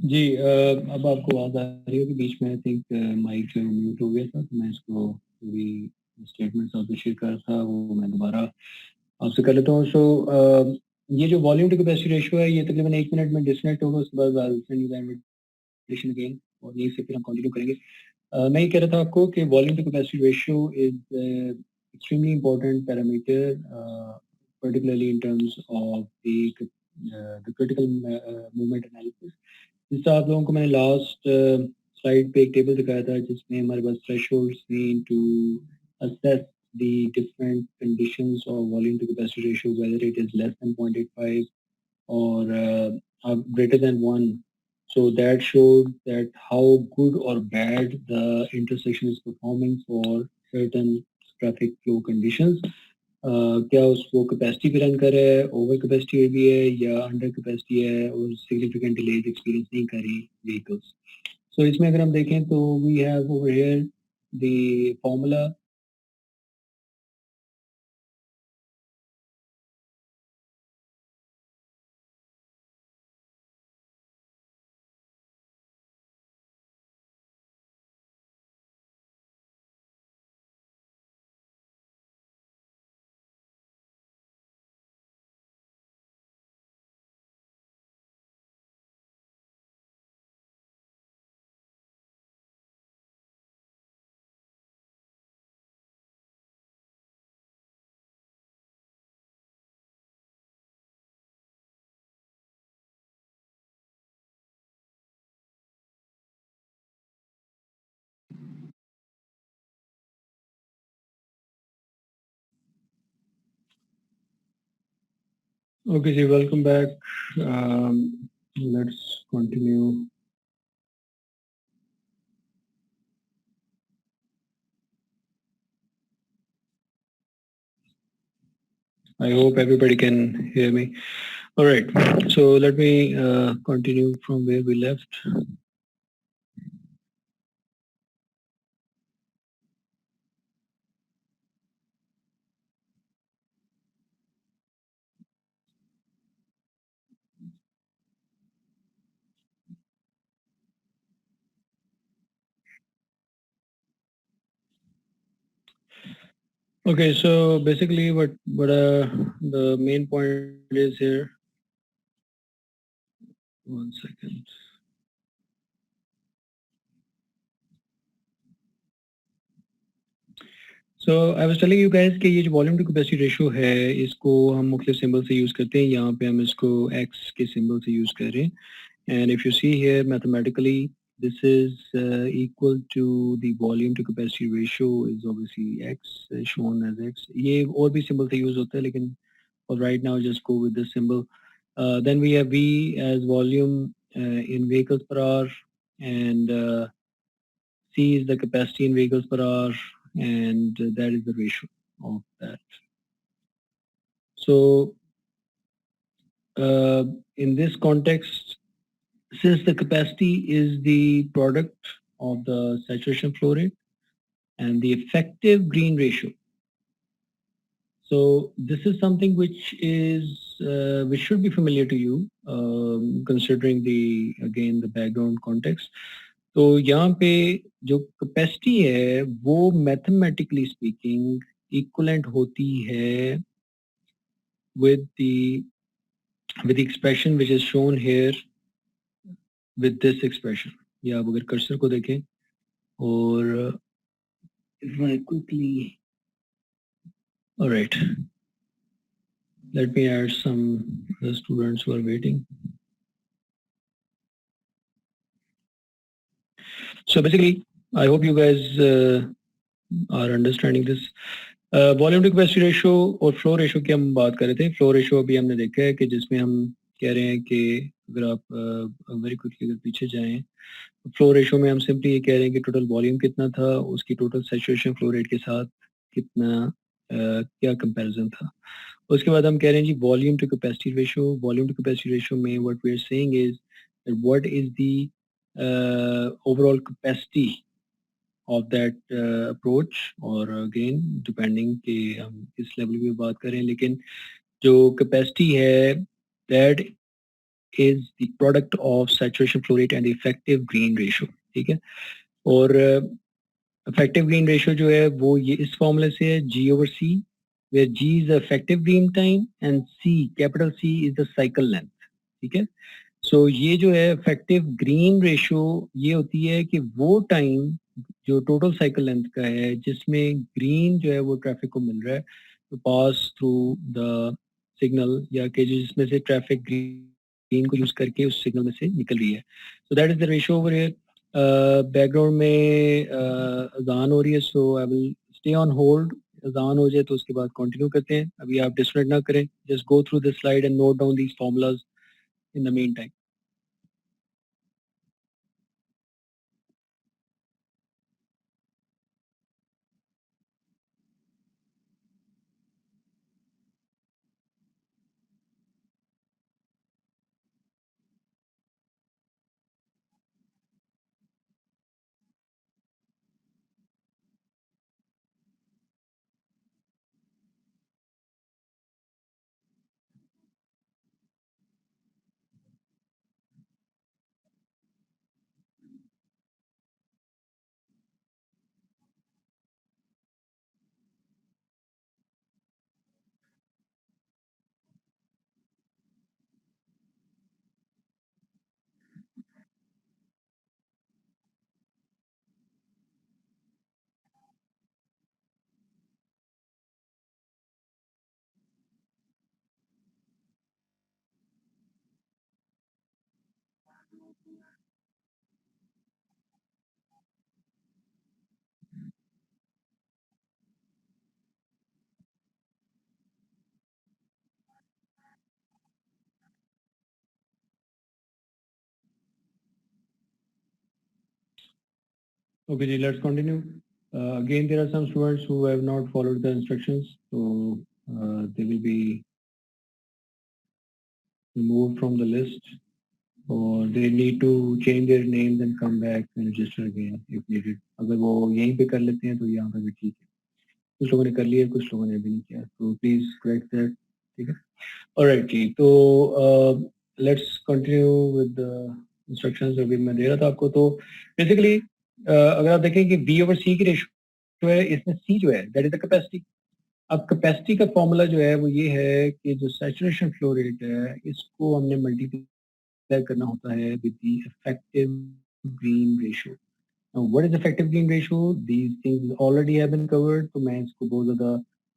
Speaker 1: जी अब आपको आवाज आ रही होगी बीच में, आई थिंक माइक जो म्यूट हो गया था, तो मैं इसको भी स्टेटमेंट ऑफ शेयर कर रहा था वो मैं दोबारा आपसे कर लेता हूँ। सो ये जो वॉल्यूम टू कैपेसिटी रेशियो है ये तकरीबन 1 मिनट में डिस्कनेक्ट होगा, उसके बाद I'll send you the invitation again और यहीं से फिर हम कंटिन्यू करेंगे। मैं ये कह रहा था आपको कि volume to capacity ratio is extremely important parameter, particularly in terms of the critical movement analysis। जिससे आप लोगों को मैंने लास्ट स्लाइड पे एक टेबल दिखाया था जिसमें हमारे पास थ्रेशोल्ड्स थे to assess the different conditions of volume to capacity ratio, whether it is less than 0.85 or greater than 1. So that showed that how good or bad the intersection is performing for certain traffic flow conditions. क्या उसको कैपेसिटी पे रन कर रहा है, ओवर कैपेसिटी भी है या अंडर कैपेसिटी है और सिग्निफिकेंट डिलेज एक्सपीरियंस नहीं कर रही व्हीकल्स। सो इसमें अगर हम देखें तो we have over here the formula Okay, जी, welcome back. Let's continue. I hope everybody can hear me. All right, so let me continue from where we left. Okay, so basically what the main point is here. 1 second. So I was telling you guys कि ये जो वॉल्यूम टू कैपेसिटी रेशो है इसको हम मुख्तलिफ सिंबल से यूज़ करते हैं. यहाँ पे हम इसको x के सिंबल से यूज़ कर रहे हैं. And if you see here mathematically this is equal to the volume to capacity ratio is obviously x shown as x. ये और भी सिंबल से यूज़ होता है लेकिन for right now just go with this symbol. Then we have v as volume in vehicles per hour, and c is the capacity in vehicles per hour, and that is the ratio of that. So in this context, since the capacity is the product of the saturation flow rate and the effective green ratio, so this is something which should be familiar to you, considering the background context. तो यहाँ पे जो capacity है वो mathematically speaking equivalent होती है with the expression which is shown here with this expression. या आप अगर कर्सर को देखें और if I quickly, all right, let me add some other students who are waiting. So basically, I hope you guys are understanding this. Volume to capacity ratio और फ्लो रेशो की हम बात कर रहे थे. फ्लो रेशो अभी हमने देखा है कि जिसमें हम कह रहे हैं कि अगर आप वेरी क्विकली अगर पीछे जाएं, फ्लो रेशो में हम सिंपली ये कह रहे हैं कि टोटल वॉल्यूम कितना था, उसकी टोटल सैचुरेशन फ्लो रेट के साथ कितना क्या कंपैरिजन था. उसके बाद हम कह रहे हैं जी volume to capacity ratio. Volume to capacity ratio में what we are saying is what is the overall capacity of that approach, और again depending कि हम किस लेवल की बात करें, लेकिन जो capacity है that is the product of saturation flow rate and the effective green ratio. ठीक है. और effective green ratio जो है वो ये इस फॉर्मूले से है G/C, where G is the effective green time and C, capital C is the cycle length. ठीक है. सो ये जो है इफेक्टिव ग्रीन रेशियो ये होती है कि वो टाइम जो टोटल साइकिल लेंथ का है जिसमें ग्रीन जो है वो ट्रैफिक को मिल रहा है तो पास थ्रू द सिग्नल, या कि जिसमें से ट्रैफिक ग्रीन को यूज करके उस सिग्नल में से निकल रही है. So that is the ratio over here. Background में अजान हो रही है, so I will stay on hold. अजान हो जाए तो उसके बाद कंटिन्यू करते हैं. अभी आप डिस्कनेक्ट ना करें, just go through this slide and note down these formulas in the meantime. Okay, ji, let's continue. Again, there are some students who have not followed the instructions, so they will be removed from the list, or they need to change their names and come back and register again if needed. अगर वो यहीं पे कर लेते हैं तो यहाँ पे भी ठीक है. कुछ लोगों ने कर लिया, कुछ लोगों ने अभी नहीं किया, तो प्लीज करेक्ट दैट. ठीक है. ऑलराइट जी, तो let's continue with the instructions अभी मैं दे रहा था आपको. तो बेसिकली अगर आप देखें कि बी ओवर सी की रेशियो है, इसमें सी जो है दैट इज द कैपेसिटी. अब कैपेसिटी का फॉर्मूला जो है वो ये है कि जो सैचुरेशन फ्लो रेट है इसको हमने मल्टीप्लाई करना होता है with the effective green ratio. Now, what is effective green ratio? These things already have been covered. तो मैं इसको बहुत ज़्यादा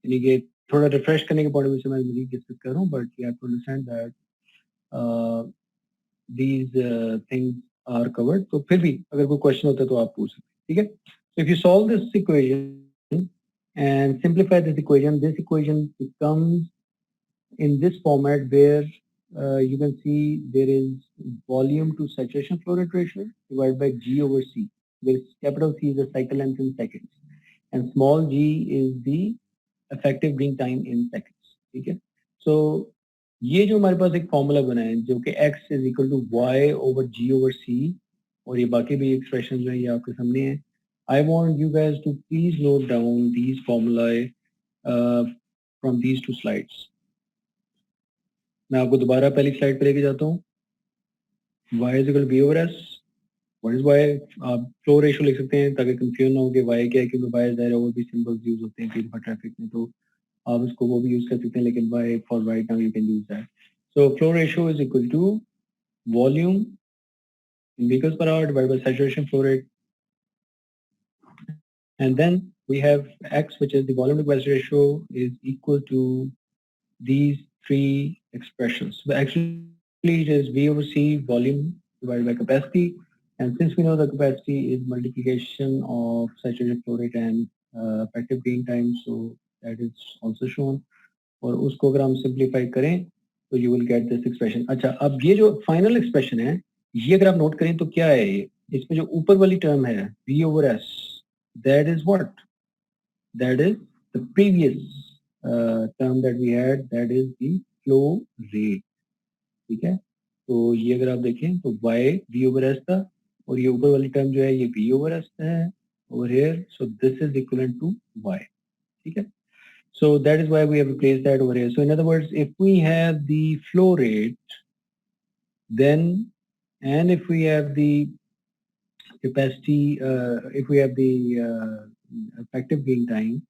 Speaker 1: यानी कि थोड़ा रिफ्रेश करने के पॉइंट ऑफ व्यू से मैं डिस्कस कर रहा हूँ, but you have to understand that these things are covered. तो फिर भी अगर कोई क्वेश्चन होता है तो आप पूछ सकते हैं. ठीक है. So if you solve this equation and simplify this equation becomes in this format where you can see there is volume to saturation flow rate ratio divided by G over C, where capital C is the cycle length in seconds and small g is the effective green time in seconds. ठीक है. So ये जो हमारे पास एक फॉर्मूला बना है जो कि x is equal to y over g over c और ये बाकी भी एक्सप्रेशन जो है ये आपके सामने है. I want you guys to please note down these formulae from these two slides. मैं आपको दोबारा पहली स्लाइड पे लेके जाता हूँ. y is equal to b over s. What is y? आप फ्लो रेशियो लिख सकते हैं ताकि कंफ्यूजन ना हो कि y क्या है, क्योंकि y ज़ाहिर है और भी सिंबल्स यूज होते हैं कई दफा ट्रैफिक में, तो आप उसको वो भी यूज कर सकते हैं, लेकिन y for right now you can use that. So flow ratio is equal to volume in vehicles per hour divided by saturation flow rate, and then we have x, which is the volume to capacity ratio, is equal to these three expressions. So actually it is V over C volume divided by capacity. And since we know the capacity is multiplication of saturated flow rate and effective gain time, so that is also shown. और उसको अगर हम सिंप्लीफाई करें तो you will get this expression. अच्छा, अब ये जो फाइनल एक्सप्रेशन है ये अगर आप नोट करें तो क्या है ये, इसमें जो ऊपर वाली टर्म है V over S, that is what? That is the previous term that we had, that is the flow rate. ठीक है. तो ये अगर आप देखें तो y v over s था और ये ऊपर वाली टर्म जो है ये v over s है over here, so this is equivalent to y. ठीक है. So that is why we have replaced that over here. So in other words, if we have the flow rate, then and if we have the capacity, if we have the effective gain time,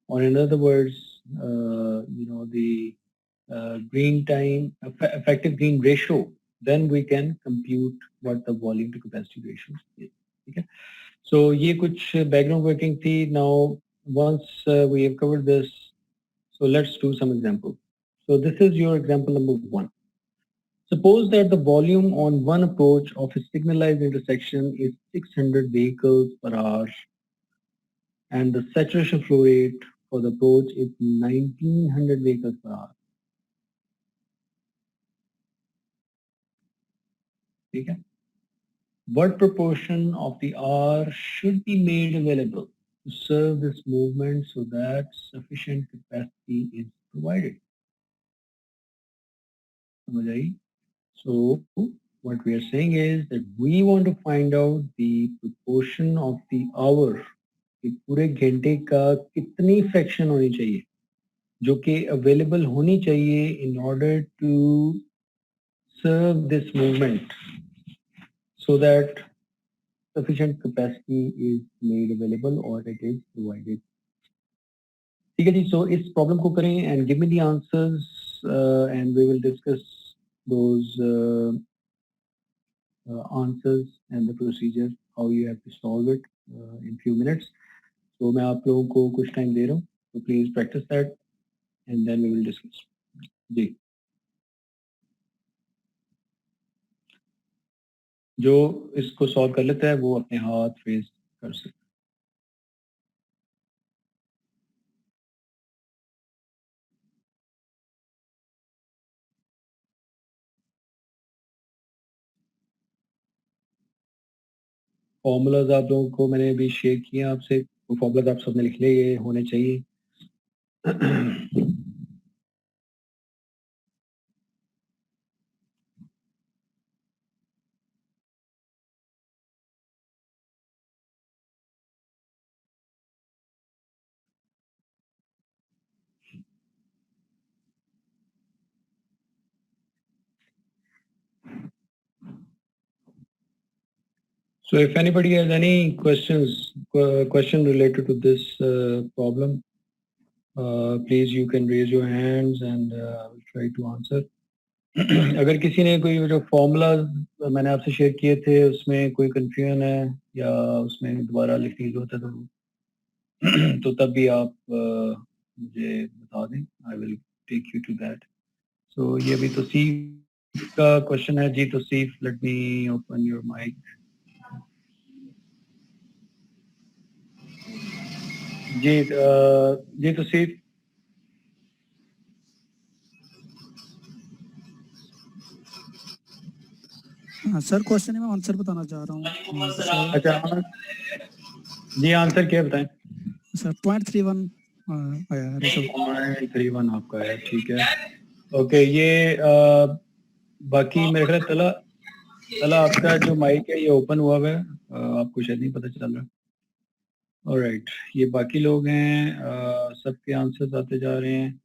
Speaker 1: or in other words, the green time, effective green ratio, then we can compute what the volume to capacity ratio is. Okay. So ये कुछ background working थी. Now once we have covered this, so let's do some example. So this is your example number 1. Suppose that the volume on one approach of a signalized intersection is 600 vehicles per hour and the saturation flow rate for the approach is 1900 vehicles per hour. Okay. What proportion of the R should be made available to serve this movement so that sufficient capacity is provided? So what we are saying is that we want to find out the proportion of the hour कि पूरे घंटे का कितनी फ्रैक्शन होनी चाहिए जो कि अवेलेबल होनी चाहिए in order to serve this movement so that sufficient capacity is made available or it is provided. ठीक है जी. So इस प्रॉब्लम को करें and give me the answers and we will discuss those answers and the procedure how you have to solve it in few minutes. So मैं आप लोगों को कुछ टाइम दे रहा हूँ, so please practice that and then we will discuss. जी, जो इसको सॉल्व कर लेता है वो अपने हाथ रेज कर सकता है. फॉर्मूलाज आप लोगों को मैंने अभी शेयर किए आपसे, वो फॉर्मूलाज आप सबने लिख लिए, ये होने चाहिए। So if anybody has any question related to this problem, please you can raise your hands and I will try to answer. अगर किसी ने कोई जो फॉर्मूला मैंने आपसे शेयर किए थे उसमें कोई कंफ्यूजन है या उसमें दोबारा लिखने की जरूरत है तो तब भी आप मुझे बता दें, I will take you to that. So ये अभी तौसीफ का क्वेश्चन है। जी Tauseef, let me open your mic. जी तौसीफ।
Speaker 8: सर क्वेश्चन में आंसर बताना चाह रहा हूँ।
Speaker 1: अच्छा जी, आंसर क्या बताएं
Speaker 8: सर? 0.31 आया है।
Speaker 1: 0.31 आपका है, ठीक है। ओके, ये बाकी मेरे ख्याल तला आपका जो माइक है ये ओपन हुआ है, आपको शायद नहीं पता चल रहा। ऑलराइट, ये बाकी लोग हैं, सबके आंसर्स आते जा रहे हैं।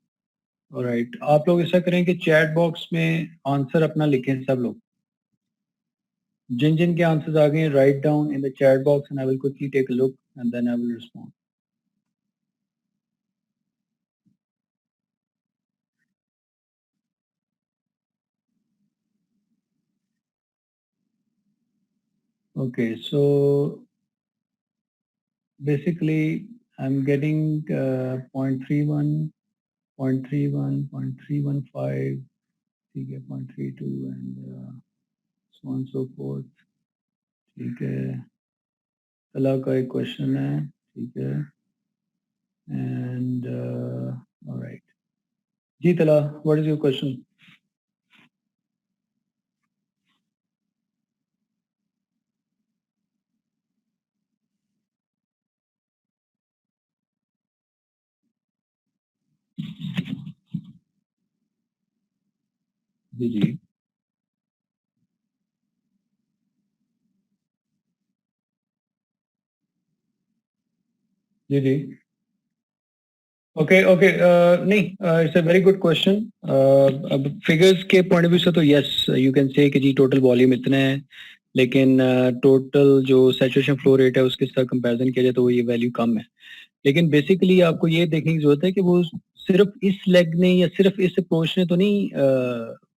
Speaker 1: ऑलराइट, आप लोग ऐसा करें कि चैट बॉक्स में आंसर अपना लिखें सब लोग। जिन जिन के आंसर्स आ गए, write down in the chat box and I will quickly take a look and then I will respond. Okay, so basically I'm getting 0.31, 0.31, 0.315, ठीक है, 0.32 and so on so forth, ठीक है। तला का एक क्वेश्चन है, ठीक है, and all right, जी तला, what is your question? जी जी जी जी। ओके ओके, नहीं, it's a very good question. अब फिगर्स के पॉइंट ऑफ व्यू से तो यस यू कैन से कि जी टोटल वॉल्यूम इतना है, लेकिन टोटल जो सैचुरेशन फ्लो रेट है उसके साथ कंपैरिजन किया जाए तो वो ये वैल्यू कम है। लेकिन बेसिकली आपको ये देखने की जरूरत है कि वो सिर्फ इस लेग ने या सिर्फ इस अप्रोच ने तो नहीं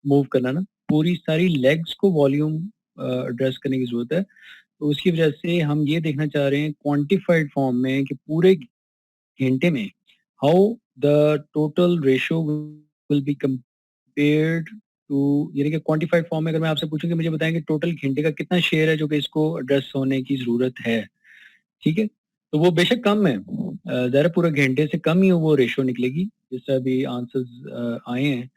Speaker 1: मूव करना ना, पूरी सारी लेग्स को वॉल्यूम एड्रेस करने की जरूरत है। तो उसकी वजह से हम ये देखना चाह रहे हैं क्वांटिफाइड फॉर्म में कि पूरे घंटे में how the total ratio will be compared to, यानी कि क्वांटिफाइड फॉर्म में अगर मैं आपसे पूछूं कि मुझे बताएं कि टोटल घंटे का कितना शेयर है जो कि इसको एड्रेस होने की जरूरत है, ठीक है, तो वो बेशक कम है, ज़रा पूरे घंटे से कम ही वो रेशियो निकलेगी जिससे अभी आंसर्स आए हैं।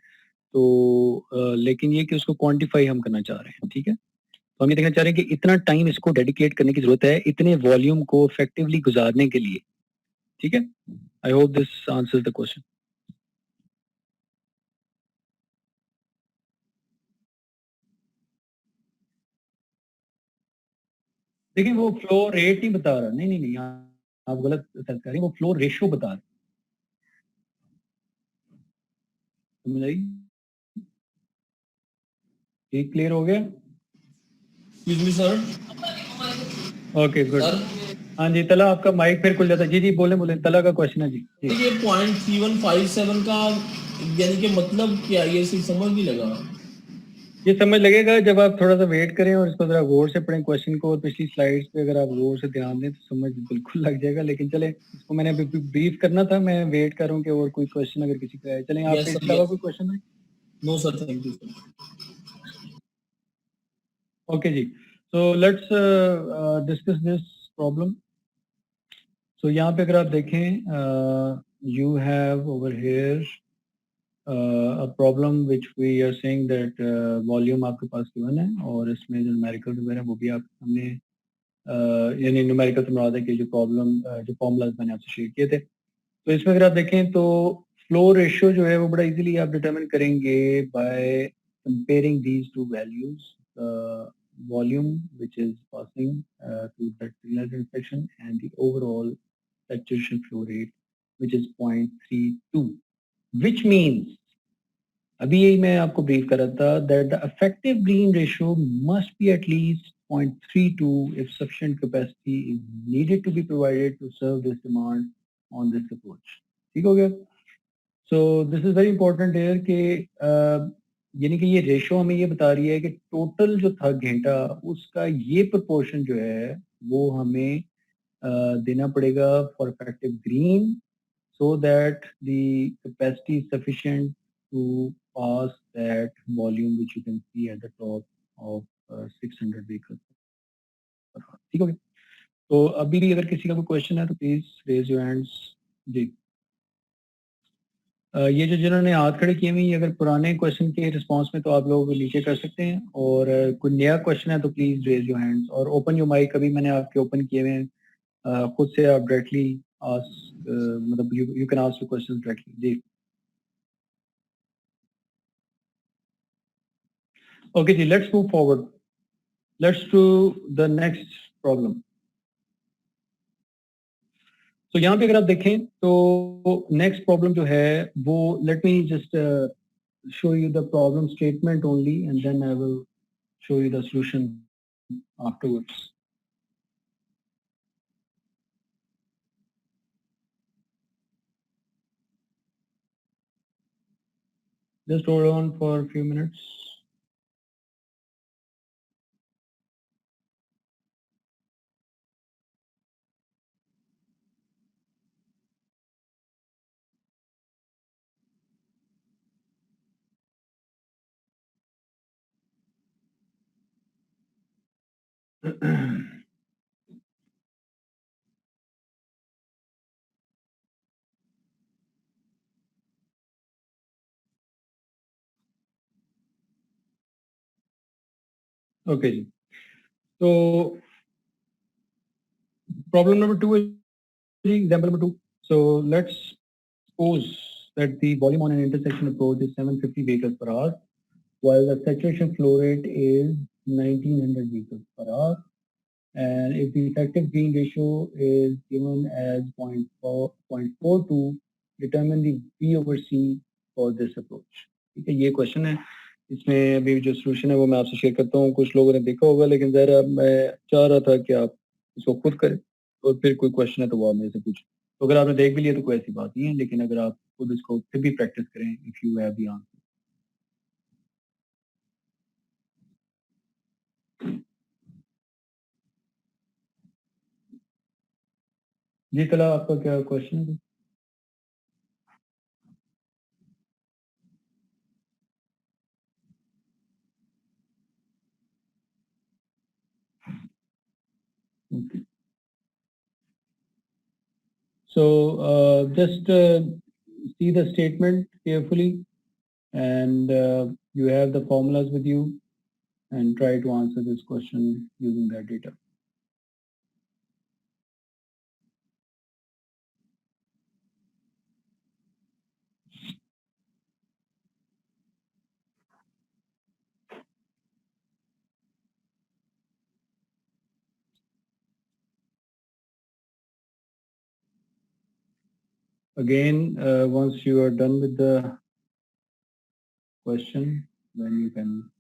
Speaker 1: तो लेकिन ये कि उसको क्वांटिफाई हम करना चाह रहे हैं, ठीक है। तो हम ये देखना चाह रहे हैं कि इतना टाइम इसको डेडिकेट करने की जरूरत है इतने वॉल्यूम को इफेक्टिवली गुजारने के लिए, ठीक है। I hope this answers the question. देखिए वो फ्लो रेट नहीं बता रहा, नहीं नहीं नहीं, आप गलत सर्च कर रहे हैं, वो फ्लो रेशियो बता रहा है, समझ आई? ठीक, क्लियर हो गया?
Speaker 9: Sir
Speaker 1: okay good. हाँ जी तला, आपका माइक फिर खुल जाता है। जी जी बोले बोले, तला का क्वेश्चन है जी।
Speaker 9: ये 0.3157 का यानी कि मतलब क्या, ये समझ नहीं लगा।
Speaker 1: ये समझ लगेगा जब आप थोड़ा सा वेट करें और इसको जरा गौर से पढ़ें क्वेश्चन को, और पिछली स्लाइड्स पे अगर आप गौर से ध्यान दें तो समझ बिल्कुल लग जाएगा। लेकिन चले, इसको मैंने अभी ब्रीफ करना था, मैं वेट कर रहा हूँ कि और कोई क्वेश्चन अगर किसी का है। चलें, आप इसके अलावा कोई क्वेश्चन है?
Speaker 9: No sir, thank you.
Speaker 1: Okay जी, so let's discuss this problem. So यहाँ पे अगर आप देखें, you have over here a problem which we are saying that volume आपके पास गिवन है और इसमें जो न्यूमेरिकल वगैरह वो भी आप हमने यानी न्यूमेरिकल से मुराद है कि जो प्रॉब्लम जो फॉर्मूलाज मैंने आपसे शेयर किए थे। तो इसमें अगर आप देखें तो फ्लो रेशियो जो है वो बड़ा इजीली आप डिटरमिन करेंगे by comparing these two values, volume which is passing through that signal section and the overall saturation flow rate which is 0.32, which means अभी यही मैं आपको ब्रीफ कर रहा था that the effective green ratio must be at least 0.32 if sufficient capacity is needed to be provided to serve this demand on this approach. ठीक हो गया? So this is very important here कि यानी कि ये रेशो हमें ये बता रही है कि टोटल जो था घंटा उसका ये प्रोपोर्शन जो है वो हमें देना पड़ेगा for effective green so that the capacity is sufficient to pass that volume which you can see at the top of 600 vehicles. ठीक हो गया? तो अभी भी अगर किसी का कोई क्वेश्चन है तो प्लीज रेज योर हैंड्स। जी ये जो जिन्होंने हाथ खड़े किए हुए हैं अगर पुराने क्वेश्चन के रिस्पांस में तो आप लोग नीचे कर सकते हैं और कोई नया क्वेश्चन है तो प्लीज रेज योर हैंड्स और ओपन योर माइक। अभी मैंने आपके ओपन किए हुए हैं, खुद से आप डायरेक्टली आस्क, मतलब you can ask your questions directly. जी ओके जी, let's move forward, let's to the next problem. तो यहाँ पे अगर आप देखें तो नेक्स्ट प्रॉब्लम जो है वो let me just show you the problem statement only and then I will show you the solution afterwards. Just hold on for a few minutes. Okay जी, so problem number 2 is example number 2. So let's suppose that the volume on an intersection approach is 750 vehicles per hour while the saturation flow rate is 1900 vehicles per hour, and if the effective green ratio is given as 0.42, determine the V over C for this approach. ठीक है, ये क्वेश्चन है, इसमें अभी जो सोल्यूशन है वो मैं आपसे शेयर करता हूँ। कुछ लोगों ने देखा होगा लेकिन ज़रा मैं चाह रहा था कि आप इसको खुद करें और फिर कोई क्वेश्चन है तो वो आप मेरे से पूछें। तो अगर आपने देख भी लिया तो कोई ऐसी बात नहीं है, लेकिन अगर आप खुद इसको फिर भी प्रैक्टिस करें if you have the answer. जी कला, आपका क्या क्वेश्चन है? Okay. So just see the statement carefully and you have the formulas with you and try to answer this question using that data. Again, once you are done with the question, then you can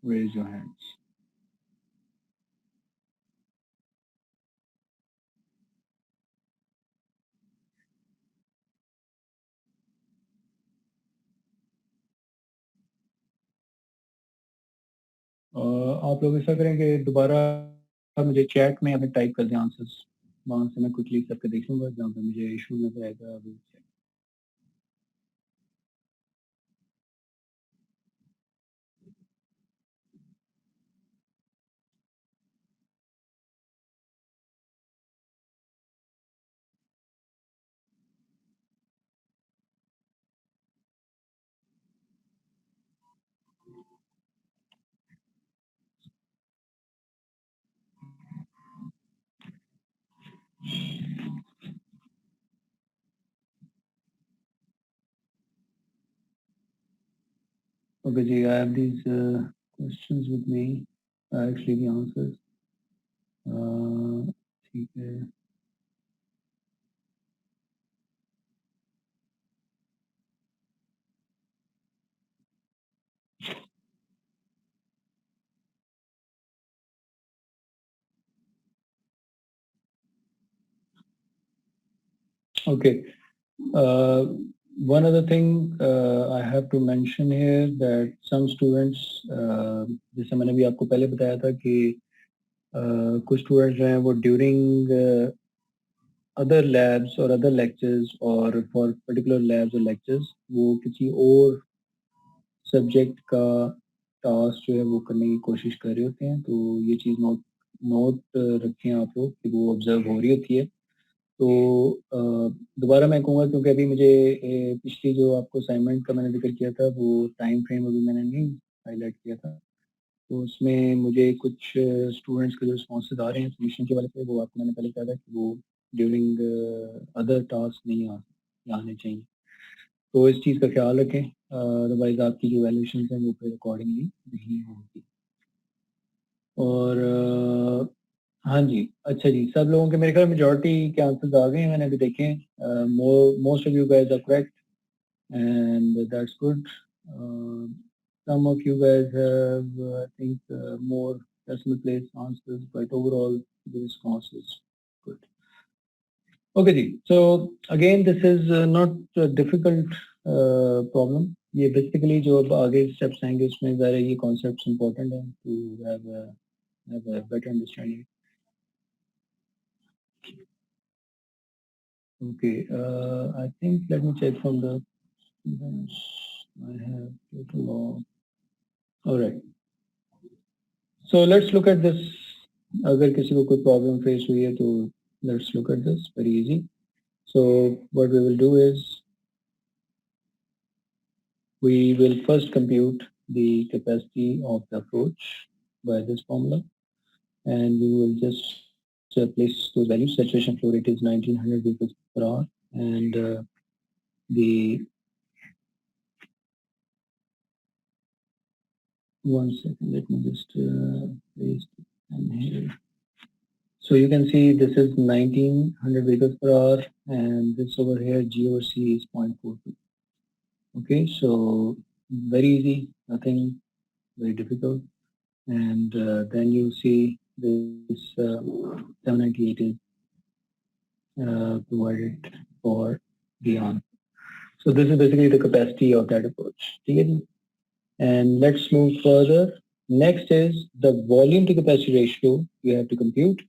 Speaker 1: raise your hands. आप लोग ऐसा करें कि दोबारा मुझे चैट में अभी टाइप कर दें आंसर्स, वहाँ से मैं क्विकली करके देखूंगा जहाँ पे मुझे इशू नजर आएगा अभी। Okay, ji, I have these questions with me. Actually, the answers. ठीक है. Okay. One other thing I have to mention here that some students, जैसे मैंने भी आपको पहले बताया था कि कुछ स्टूडेंट्स जो हैं वो ड्यूरिंग अदर लैब्स और अदर लेक्चर्स और फॉर पर्टिकुलर लैब्स और लेक्चर्स वो किसी और सब्जेक्ट का टास्क जो है वो करने की कोशिश कर रहे होते हैं, तो ये चीज़ नोट रखें आप लोग कि वो ऑब्जर्व हो रही होती है. तो दोबारा मैं कहूँगा क्योंकि अभी मुझे पिछली जो आपको असाइनमेंट का मैंने जिक्र किया था वो टाइम फ्रेम अभी मैंने नहीं हाईलाइट किया था, तो उसमें मुझे कुछ स्टूडेंट्स के जो रिस्पॉन्सेज आ रहे हैं सबमिशन के वाले पे, वो आपको मैंने पहले कहा था कि वो ड्यूरिंग अदर टास्क नहीं आने चाहिए, तो इस चीज़ का ख्याल रखें, अदरवाइज आपकी जो वैल्यूएशन हैं वो फिर अकॉर्डिंगली नहीं होगी. और हाँ जी, अच्छा जी, सब लोगों के मेरे ख्याल मेजॉरिटी के आंसर्स आ गए हैं, मैंने अभी देखे हैं. Most of you guys are correct and that's good. Some of you guys have I think more decimal place answers, but overall the response is good. Okay जी, so again this is not a difficult problem. ये basically जो अब आगे steps आएंगे उसमें ज़रा ये concepts important हैं to have a better understanding. Okay, I think let me check from the students. I have total of. All right. So let's look at this. अगर किसी को कोई problem face हुई है तो let's look at this. Very easy. So what we will do is we will first compute the capacity of the approach by this formula, and we will just place those values. Saturation flow rate is 1900 vehicles per hour, and the one second, let me just place it here. So you can see this is 1900 vehicles per hour, and this over here G over C is 0.42. Okay, so very easy, nothing very difficult. And then you see this 798 is provided for the on. So this is basically the capacity of that approach. And let's move further. Next is the volume to capacity ratio we have to compute,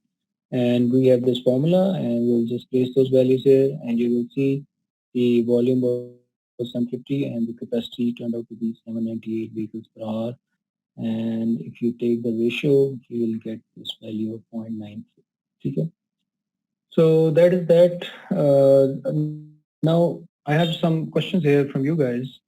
Speaker 1: and we have this formula, and we'll just place those values here, and you will see the volume was 750 and the capacity turned out to be 798 vehicles per hour, and if you take the ratio you will get this value of 0.94. Okay, so that is that. Now I have some questions here from you guys.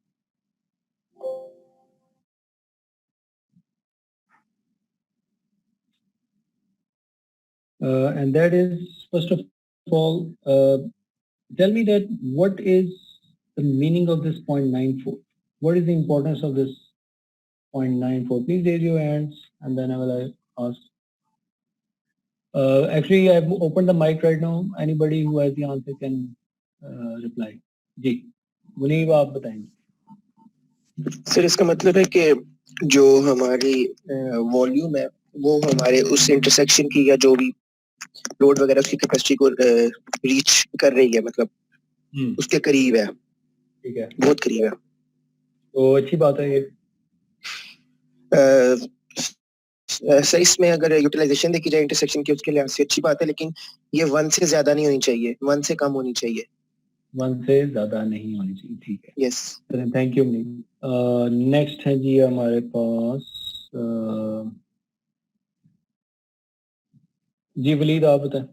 Speaker 1: And that is, first of all, tell me that what is the meaning of this 0.94? What is the importance of this 0.94? Please raise your hands and then I will ask. Actually, I've opened the mic right now. Anybody who has the answer can reply. जी, मुनीब आप बताएंगे.
Speaker 10: सर इसका मतलब है कि जो हमारी वॉल्यूम है वो हमारे उस इंटरसेक्शन की या जो भी लोड वगैरह उसकी कैपेसिटी को रीच कर रही है, मतलब उसके करीब है.
Speaker 1: ठीक है,
Speaker 10: बहुत करीब है.
Speaker 1: तो अच्छी बात है ये.
Speaker 10: सर इसमें अगर यूटिलाइजेशन देखी जाए इंटरसेक्शन की उसके लिहाज से अच्छी बात है, लेकिन ये 1 से ज्यादा नहीं होनी चाहिए, 1 से कम होनी चाहिए.
Speaker 1: 1 से ज्यादा नहीं होनी चाहिए. ठीक है.
Speaker 10: Yes.
Speaker 1: Thank you Munib. Next है जी हमारे पास जी वलीद आप बताएं.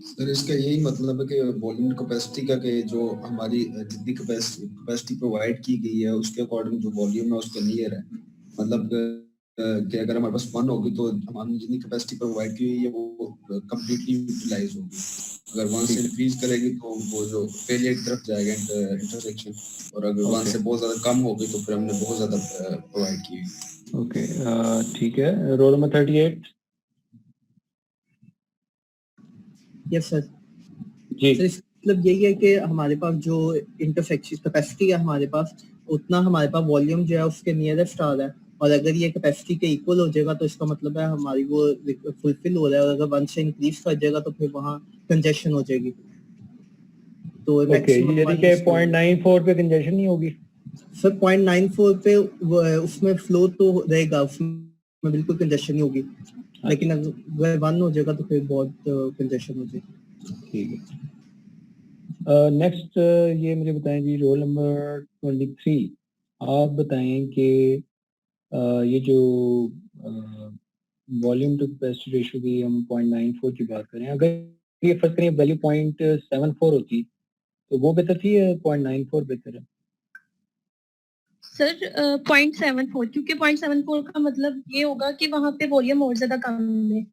Speaker 11: सर इसका यही मतलब है कि वॉल्यूम कैपेसिटी का कि जो हमारी जितनी कैपेसिटी प्रोवाइड की गई है उसके अकॉर्डिंग जो वॉल्यूम है उसका नियर है, मतलब कि अगर हमारे पास 1 होगी तो हमारी जितनी कैपेसिटी प्रोवाइड की हुई है वो कंप्लीटली यूटिलाइज होगी। अगर 1 से इंक्रीज करेगी तो वो जो फेलियर की तरफ जाएगा इंटरसेक्शन, और अगर 1 से बहुत ज्यादा कम होगी तो फिर हमने बहुत ज्यादा प्रोवाइड की हुई।
Speaker 1: ओके, ठीक है। Roll number 38।
Speaker 3: यस सर
Speaker 1: जी।
Speaker 3: मतलब यही है कि हमारे पास जो इंटरसेक्शन कैपेसिटी है हमारे पास, उतना हमारे पास वॉल्यूम जो है उसके नियरेस्ट आ रहा है, और अगर ये कैपेसिटी के इक्वल हो जाएगा तो इसका मतलब है हमारी वो फुलफिल हो रहा है, और अगर 1 से इंक्रीज कर जाएगा तो फिर वहाँ कंजेशन हो जाएगी। तो
Speaker 1: ओके, ये देखिए 0.94 पे कंजेशन नहीं होगी
Speaker 3: सर। 0.94 पे उसमें फ्लो तो रहेगा, उसमें बिल्कुल कंजेशन नहीं होगी, लेकिन अगर 1 हो जाएगा तो फिर बहुत कंजेशन हो जाएगी।
Speaker 1: ठीक है। नेक्स्ट ये मुझे बताएं जी, रोल नंबर 23। आप बताएं कि ये जो वॉल्यूम टू कैपेसिटी रेशियो की हम 0.94 की बात करें, अगर ये फर्क करें वैल्यू 0.74 होती तो वो बेहतर थी या 0.94 बेहतर है?
Speaker 12: सर 0.74, क्योंकि 0.74 का मतलब ये होगा कि वहाँ पे वॉल्यूम और ज्यादा कम है,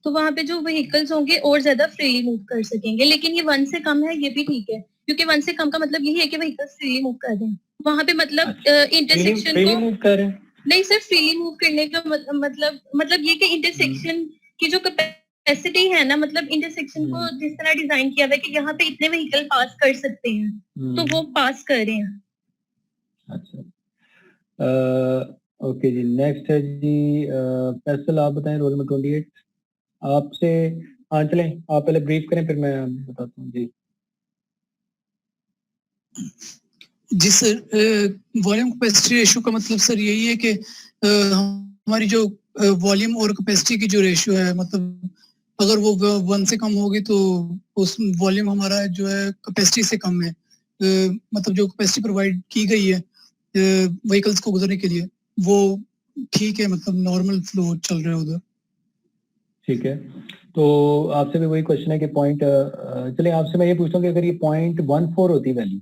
Speaker 12: तो वहाँ पे जो व्हीकल्स होंगे और ज्यादा फ्रीली मूव कर सकेंगे। लेकिन ये 1 से कम है, ये भी ठीक है, क्योंकि 1 से कम का मतलब यही है कि व्हीकल्स फ्रीली मूव कर रहे हैं वहाँ पे, मतलब इंटरसेक्शन को
Speaker 1: मूव कर रहे हैं?
Speaker 12: नहीं सर, फ्रीली मूव करने का मतलब ये कि इंटरसेक्शन की जो कैपेसिटी है ना, मतलब इंटरसेक्शन को जिस तरह डिजाइन किया हुआ है कि यहाँ पे इतने व्हीकल पास कर सकते हैं, तो वो पास कर रहे हैं।
Speaker 1: अच्छा, ओके जी। नेक्स्ट है जी फैसल, आप बताएं रोल नंबर 28। आपसे चलें, आप पहले ब्रीफ करें फिर मैं बताता हूँ जी।
Speaker 8: जी सर, वॉल्यूम कैपेसिटी रेशियो का मतलब सर यही है कि हमारी जो वॉल्यूम और कैपेसिटी की जो रेशियो है, मतलब अगर वो 1 से कम होगी तो उस वॉल्यूम हमारा जो है कैपेसिटी से कम है, मतलब जो कैपेसिटी प्रोवाइड की गई है व्हीकल्स को गुजरने के लिए वो ठीक है, मतलब नॉर्मल फ्लो चल रहा है उधर।
Speaker 1: ठीक है, तो आपसे भी वही क्वेश्चन है कि चलिए आपसे मैं ये पूछता हूँ कि अगर ये 0.14 होती वैल्यू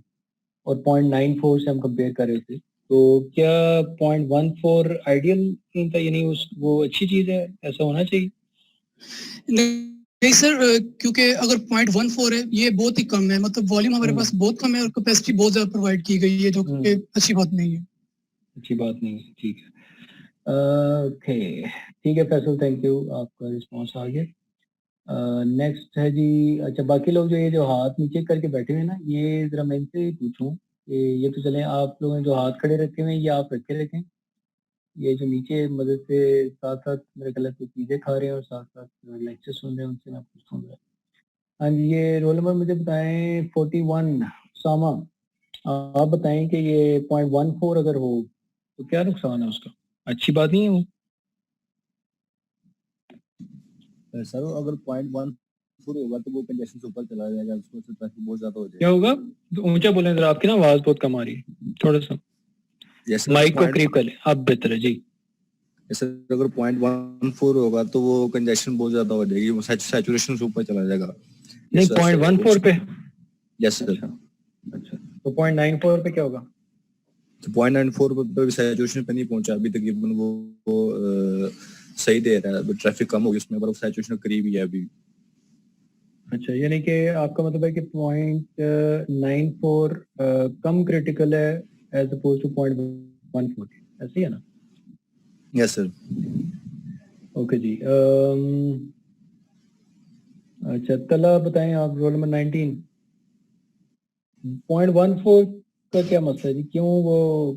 Speaker 1: और 0.94 से हम कंपेयर कर रहे थे, तो क्या 0.14 आइडियल सीन था, यानी वो अच्छी चीज है, ऐसा होना चाहिए?
Speaker 8: नहीं सर, क्योंकि अगर 0.14 है ये बहुत ही कम है, मतलब वॉल्यूम हमारे पास बहुत कम है और कैपेसिटी बहुत ज्यादा प्रोवाइड की गई है, जो कि अच्छी बात नहीं है।
Speaker 1: अच्छी बात नहीं है, ठीक है। ओके, ठीक है फैसल, थैंक यू, आपका रिस्पॉन्स आ गया। नेक्स्ट है जी, अच्छा बाकी लोग जो ये जो हाथ नीचे करके बैठे हुए हैं ना, ये जरा मैं इनसे पूछूं कि ये तो चले आप लोगों ने जो हाथ खड़े रखे हुए हैं ये आप रखे रखें, ये जो नीचे मदद से साथ साथ मेरे ख्याल से चीजें खा रहे हैं और साथ साथ लेक्चर सुन रहे हैं, उनसे मैं पूछता हूँ। हाँ जी, ये रोल नंबर मुझे बताएं 41। सामा, आप बताएं कि ये 0.14 अगर हो तो क्या नुकसान है उसका? अच्छी बात नहीं है वो?
Speaker 13: सर अगर 0.14 होगा तो वो कंजेशन से ऊपर चला जाएगा, उसमें से ट्रैफिक बहुत ज्यादा हो जाएगा।
Speaker 1: क्या होगा? तो ऊंचा बोलें जरा, आपकी ना आवाज बहुत कम आ रही है, थोड़ा सा माइक को करीब कर लें, अब बेहतर है जी।
Speaker 13: जैसे अगर 0.14 होगा तो वो कंजेशन बहुत ज्यादा हो जाएगी, वो सैचुरेशन से ऊपर चला जाएगा।
Speaker 1: नहीं 0.14 पे?
Speaker 13: Yes sir.
Speaker 1: अच्छा, तो 0.94 पे क्या होगा?
Speaker 13: तो 0.94 पे सैचुरेशन पे नहीं पहुंचा अभी तक, वो सही दे रहा है, ट्रैफिक कम होगी उसमें, पर सैचुरेशन करीब ही है अभी।
Speaker 1: अच्छा, यानी कि आपका मतलब है कि 0.94 कम क्रिटिकल है एज अपोज टू 0.14, ऐसे ही है ना?
Speaker 13: Yes sir.
Speaker 1: ओके जी। अच्छा तला बताएं आप, रोल नंबर 19। 0.14 का क्या मसला है जी, क्यों वो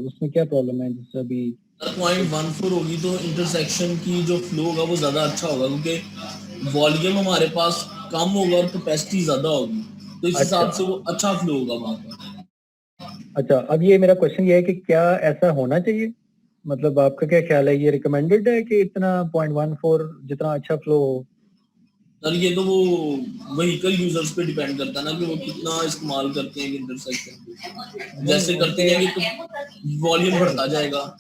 Speaker 1: उसमें क्या प्रॉब्लम है? जैसे अभी
Speaker 9: 0.14 होगी तो इंटरसेक्शन की जो फ्लो होगा वो ज्यादा अच्छा होगा, क्योंकि वॉल्यूम हमारे पास कम होगा और कैपेसिटी ज्यादा होगी, तो इस हिसाब से वो अच्छा फ्लो होगा वहां पर।
Speaker 1: अच्छा, अब ये मेरा क्वेश्चन ये है कि क्या ऐसा होना चाहिए? मतलब आपका क्या ख्याल है, ये रिकमेंडेड है कि इतना 0.14 जितना अच्छा फ्लो हो?
Speaker 9: सर ये तो वो व्हीकल यूजर्स पे डिपेंड करता है ना, कि वो कितना इस्तेमाल करते हैं इंटरसेक्शन को, जैसे करते जाएंगे तो वॉल्यूम बढ़ता जाएगा।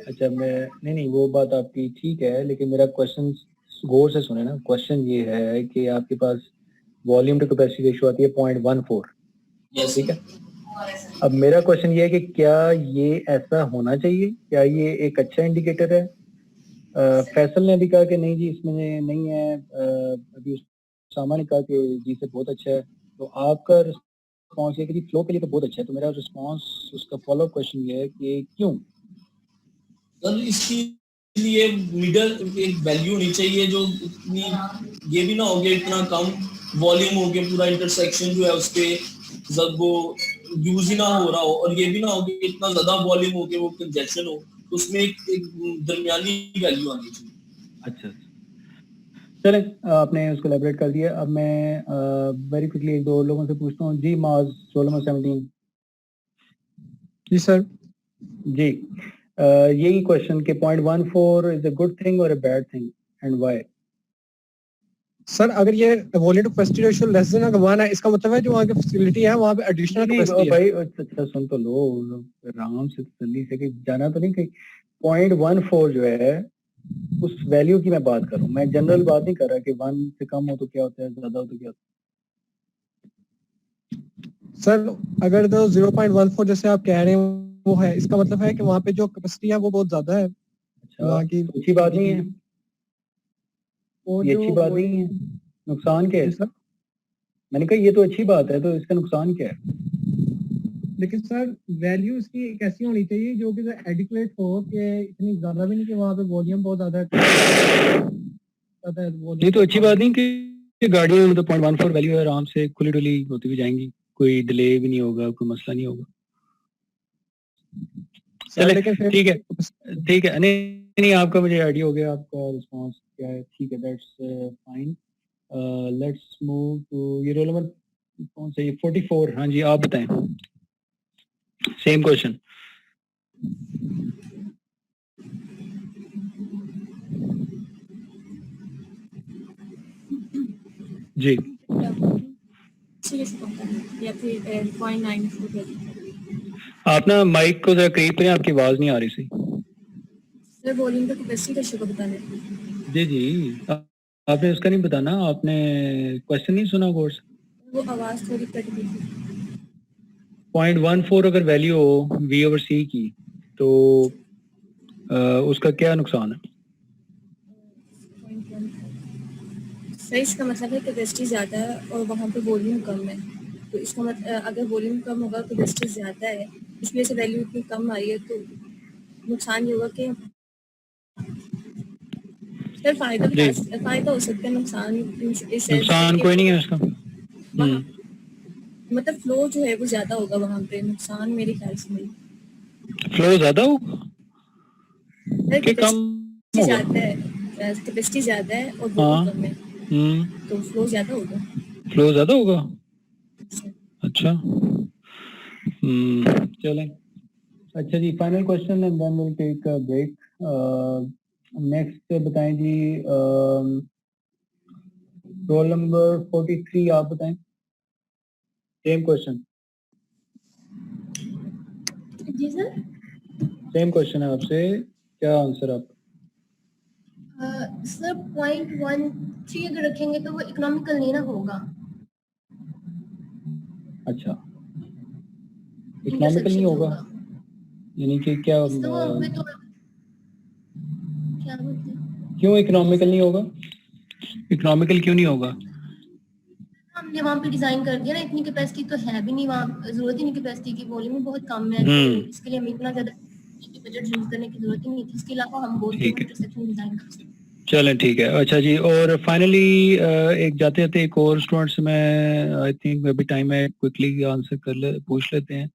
Speaker 1: अच्छा, मैं नहीं वो बात आपकी ठीक है, लेकिन मेरा क्वेश्चन गौर से सुने ना। क्वेश्चन ये है कि आपके पास वॉल्यूम टू कैपेसिटी रेशियो आती है 0.14, ठीक है? अब मेरा क्वेश्चन ये है कि क्या ये ऐसा होना चाहिए, क्या ये एक अच्छा इंडिकेटर है? फैसल ने भी कहा कि नहीं जी इसमें नहीं है, अभी उसामा ने कहा कि जी से बहुत अच्छा है, तो आपका रिस्पॉन्स ये कि जी फ्लो के लिए तो बहुत अच्छा है, तो मेरा रिस्पॉन्स उसका फॉलो क्वेश्चन ये है कि क्यों?
Speaker 9: सर इसकी लिए मिडल एक वैल्यू होनी चाहिए जो इतनी, ये भी ना हो गया इतना कम वॉल्यूम हो गया पूरा इंटरसेक्शन जो है उसके जब वो यूज ही ना हो रहा हो, और ये भी ना हो कि इतना ज्यादा वॉल्यूम हो गया वो कंजेशन हो, तो उसमें एक दरमियानी वैल्यू आनी चाहिए।
Speaker 1: अच्छा चले, आपने उसको एलैबोरेट कर दिया। अब मैं वेरी क्विकली एक दो लोगों से पूछता हूँ जी। Maaz roll number 17।
Speaker 14: जी सर।
Speaker 1: जी यही क्वेश्चन के 0.14 इज अ गुड थिंग और a bad thing and why?
Speaker 14: Sir अगर ये volume to capacity ratio less than 1 है, इसका मतलब है जो वहाँ की फैसिलिटी है वहाँ पे एडिशनल कैपेसिटी है।
Speaker 1: भाई अच्छा सुन तो लो, आराम से जल्दी से, कि जाना तो नहीं कहीं। 0.14 जो है उस वैल्यू की मैं बात कर रहा हूँ, मैं जनरल बात नहीं कर रहा कि 1 से कम हो तो क्या होता है, ज्यादा हो तो क्या होता है।
Speaker 14: सर अगर तो 0.14 जैसे आप कह रहे हैं वो है, इसका मतलब है कि वहाँ पे जो कैपेसिटी है वो बहुत ज्यादा है।
Speaker 1: अच्छा वहाँ की तो अच्छी बात नहीं है, ये अच्छी बात नहीं है, नुकसान क्या है इसका? मैंने कहा ये तो अच्छी बात है, तो इसका नुकसान क्या है?
Speaker 14: लेकिन सर वैल्यू इसकी एक ऐसी होनी चाहिए जो कि एडिक्वेट हो, कि इतनी ज्यादा भी नहीं कि वहाँ पे वॉल्यूम बहुत ज्यादा है।
Speaker 1: ये तो अच्छी बात नहीं कि गाड़ियाँ मतलब 0.14 वैल्यू है, आराम से खुली डुली होती हुई जाएंगी, कोई डिले भी नहीं होगा, कोई मसला नहीं होगा। चले ठीक है नहीं आपका मुझे आइडिया हो गया, आपका रिस्पांस क्या है, ठीक है, that's fine. Let's move to ये रोल नंबर कौन सा, ये 44। हाँ जी आप बताएं, सेम क्वेश्चन। जी आप ना माइक को जरा करीब करें, आपकी आवाज नहीं आ रही सी।
Speaker 15: सर वॉल्यूम का कैपेसिटी रेशियो का बताना है।
Speaker 1: जी आपने उसका नहीं बताना, आपने क्वेश्चन नहीं सुना कोर्स।
Speaker 15: वो आवाज थोड़ी कट गई थी।
Speaker 1: 0.14 अगर वैल्यू हो V/C की तो उसका क्या नुकसान है?
Speaker 15: सर इसका मतलब है कैपेसिटी ज्यादा है और वहाँ पे वॉल्यूम कम है, तो इसका मतलब अगर वॉल्यूम कम होगा कैपेसिटी ज्यादा है, इस वजह से वैल्यू इतनी कम आ रही है, तो नुकसान ये होगा कि सर फायदा हो सकता है, नुकसान
Speaker 1: कोई नहीं है उसका।
Speaker 15: मतलब फ्लो जो है वो ज्यादा होगा वहाँ पे, नुकसान मेरे ख्याल से नहीं।
Speaker 1: फ्लो ज्यादा होगा कि कम होगा?
Speaker 15: ज्यादा है, कैपेसिटी ज्यादा है और वॉल्यूम कम है, तो फ्लो ज्यादा होगा। फ्लो
Speaker 1: ज्यादा होगा, अच्छा चलें। अच्छा जी final question and then will take a break. Next बताएं जी, रोल नंबर 43 आप बताएं, सेम क्वेश्चन।
Speaker 15: जी सर
Speaker 1: सेम क्वेश्चन है आपसे, क्या आंसर आप?
Speaker 15: सर 0.13 अगर रखेंगे तो वो इकोनॉमिकल नहीं ना होगा।
Speaker 1: अच्छा इकोनॉमिकल नहीं होगा, यानी कि क्या क्यों इकोनॉमिकल नहीं होगा? इकोनॉमिकल क्यों नहीं होगा?
Speaker 15: हमने वहाँ पे डिजाइन कर दिया ना, इतनी कैपेसिटी तो है भी नहीं वहाँ, जरूरत ही नहीं कैपेसिटी की, वॉल्यूम बहुत कम है, तो इसके लिए हमें इतना ज्यादा बजट यूज करने की जरूरत ही नहीं थी। इसके अलावा हम बहुत इंटरसेक्शन डिजाइन कर सकते हैं।
Speaker 1: चलें ठीक है। अच्छा जी और फाइनली एक जाते जाते एक और स्टूडेंट से मैं आई थिंक अभी टाइम है, क्विकली आंसर पूछ लेते हैं।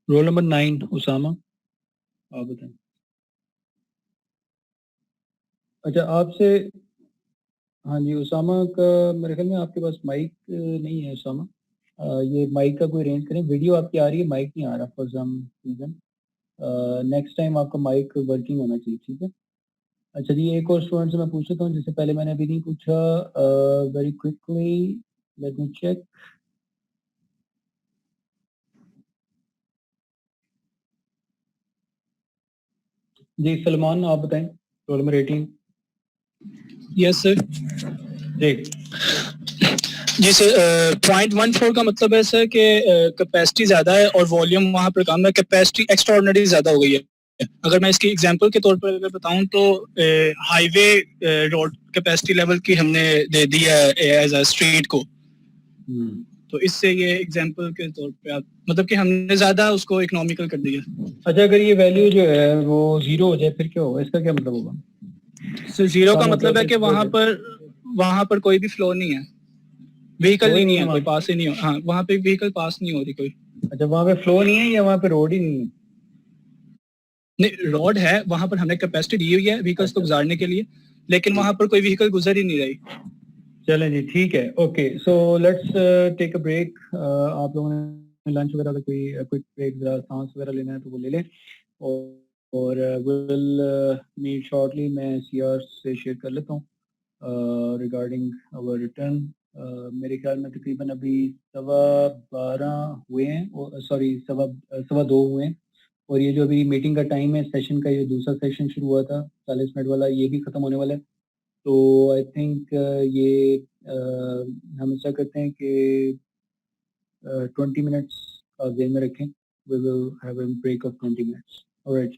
Speaker 1: रोल नंबर 9 उसामा आप बताएं। अच्छा आपसे, हाँ जी उसामा का मेरे ख्याल में आपके पास माइक नहीं है उसामा, ये माइक का कोई अरेंज करें, वीडियो आपकी आ रही है, माइक नहीं आ रहा for some reason, next time आपका माइक वर्किंग होना चाहिए, ठीक है। अच्छा जी एक और स्टूडेंट से मैं पूछ लेता हूँ जिससे पहले मैंने अभी नहीं पूछा, very quickly let me check. जी सलमान आप बताएं, रोल नंबर 18।
Speaker 14: Yes sir.
Speaker 1: जी
Speaker 16: जी सर, 0.14 का मतलब है सर कि कैपेसिटी ज़्यादा है और वॉल्यूम वहाँ पर कम है, कैपेसिटी एक्स्ट्राऑर्डिनरी ज़्यादा हो गई है। अगर मैं इसकी एग्जांपल के तौर पर अगर बताऊं तो हाईवे रोड कैपेसिटी लेवल की हमने दे दिया एज अ स्ट्रीट को, तो इससे ये एग्जांपल के तौर पे आप मतलब कि हमने ज़्यादा उसको इकोनॉमिकल कर दिया।
Speaker 1: अच्छा, अगर ये वैल्यू जो है वो 0 हो जाए फिर क्या होगा, इसका क्या मतलब होगा?
Speaker 16: सर 0 का मतलब है कि वहाँ पर कोई भी फ्लो नहीं है, व्हीकल ही नहीं है, कोई पास ही नहीं हो, हाँ वहाँ पे व्हीकल पास नहीं हो रही कोई।
Speaker 1: अच्छा, वहाँ पे फ्लो नहीं है या वहाँ पे रोड ही नहीं है?
Speaker 16: नहीं, रोड है, वहाँ पर हमने कैपेसिटी दी हुई है व्हीकल्स को गुजारने के लिए, लेकिन वहाँ पर कोई व्हीकल गुजर ही नहीं रही।
Speaker 1: चलें जी, ठीक है, okay, so let's take a break. आप लोगों ने लंच वगैरह का कोई क्विक ब्रेक, सांस वगैरह लेना है तो वो ले लें, और विल मीट शॉर्टली। मैं सीआर से शेयर कर लेता हूँ रिगार्डिंग आवर रिटर्न। मेरे ख्याल में तकरीबन अभी 12:15 हुए हैं, सॉरी 2:15 हुए हैं, और ये जो अभी मीटिंग का टाइम है सेशन का, ये दूसरा सेशन शुरू हुआ था 40 मिनट वाला, ये भी ख़त्म होने वाला है। तो आई थिंक ये हम ऐसा करते हैं कि 20 मिनट्स का ध्यान में रखें। We will have a break of 20 minutes. Alright.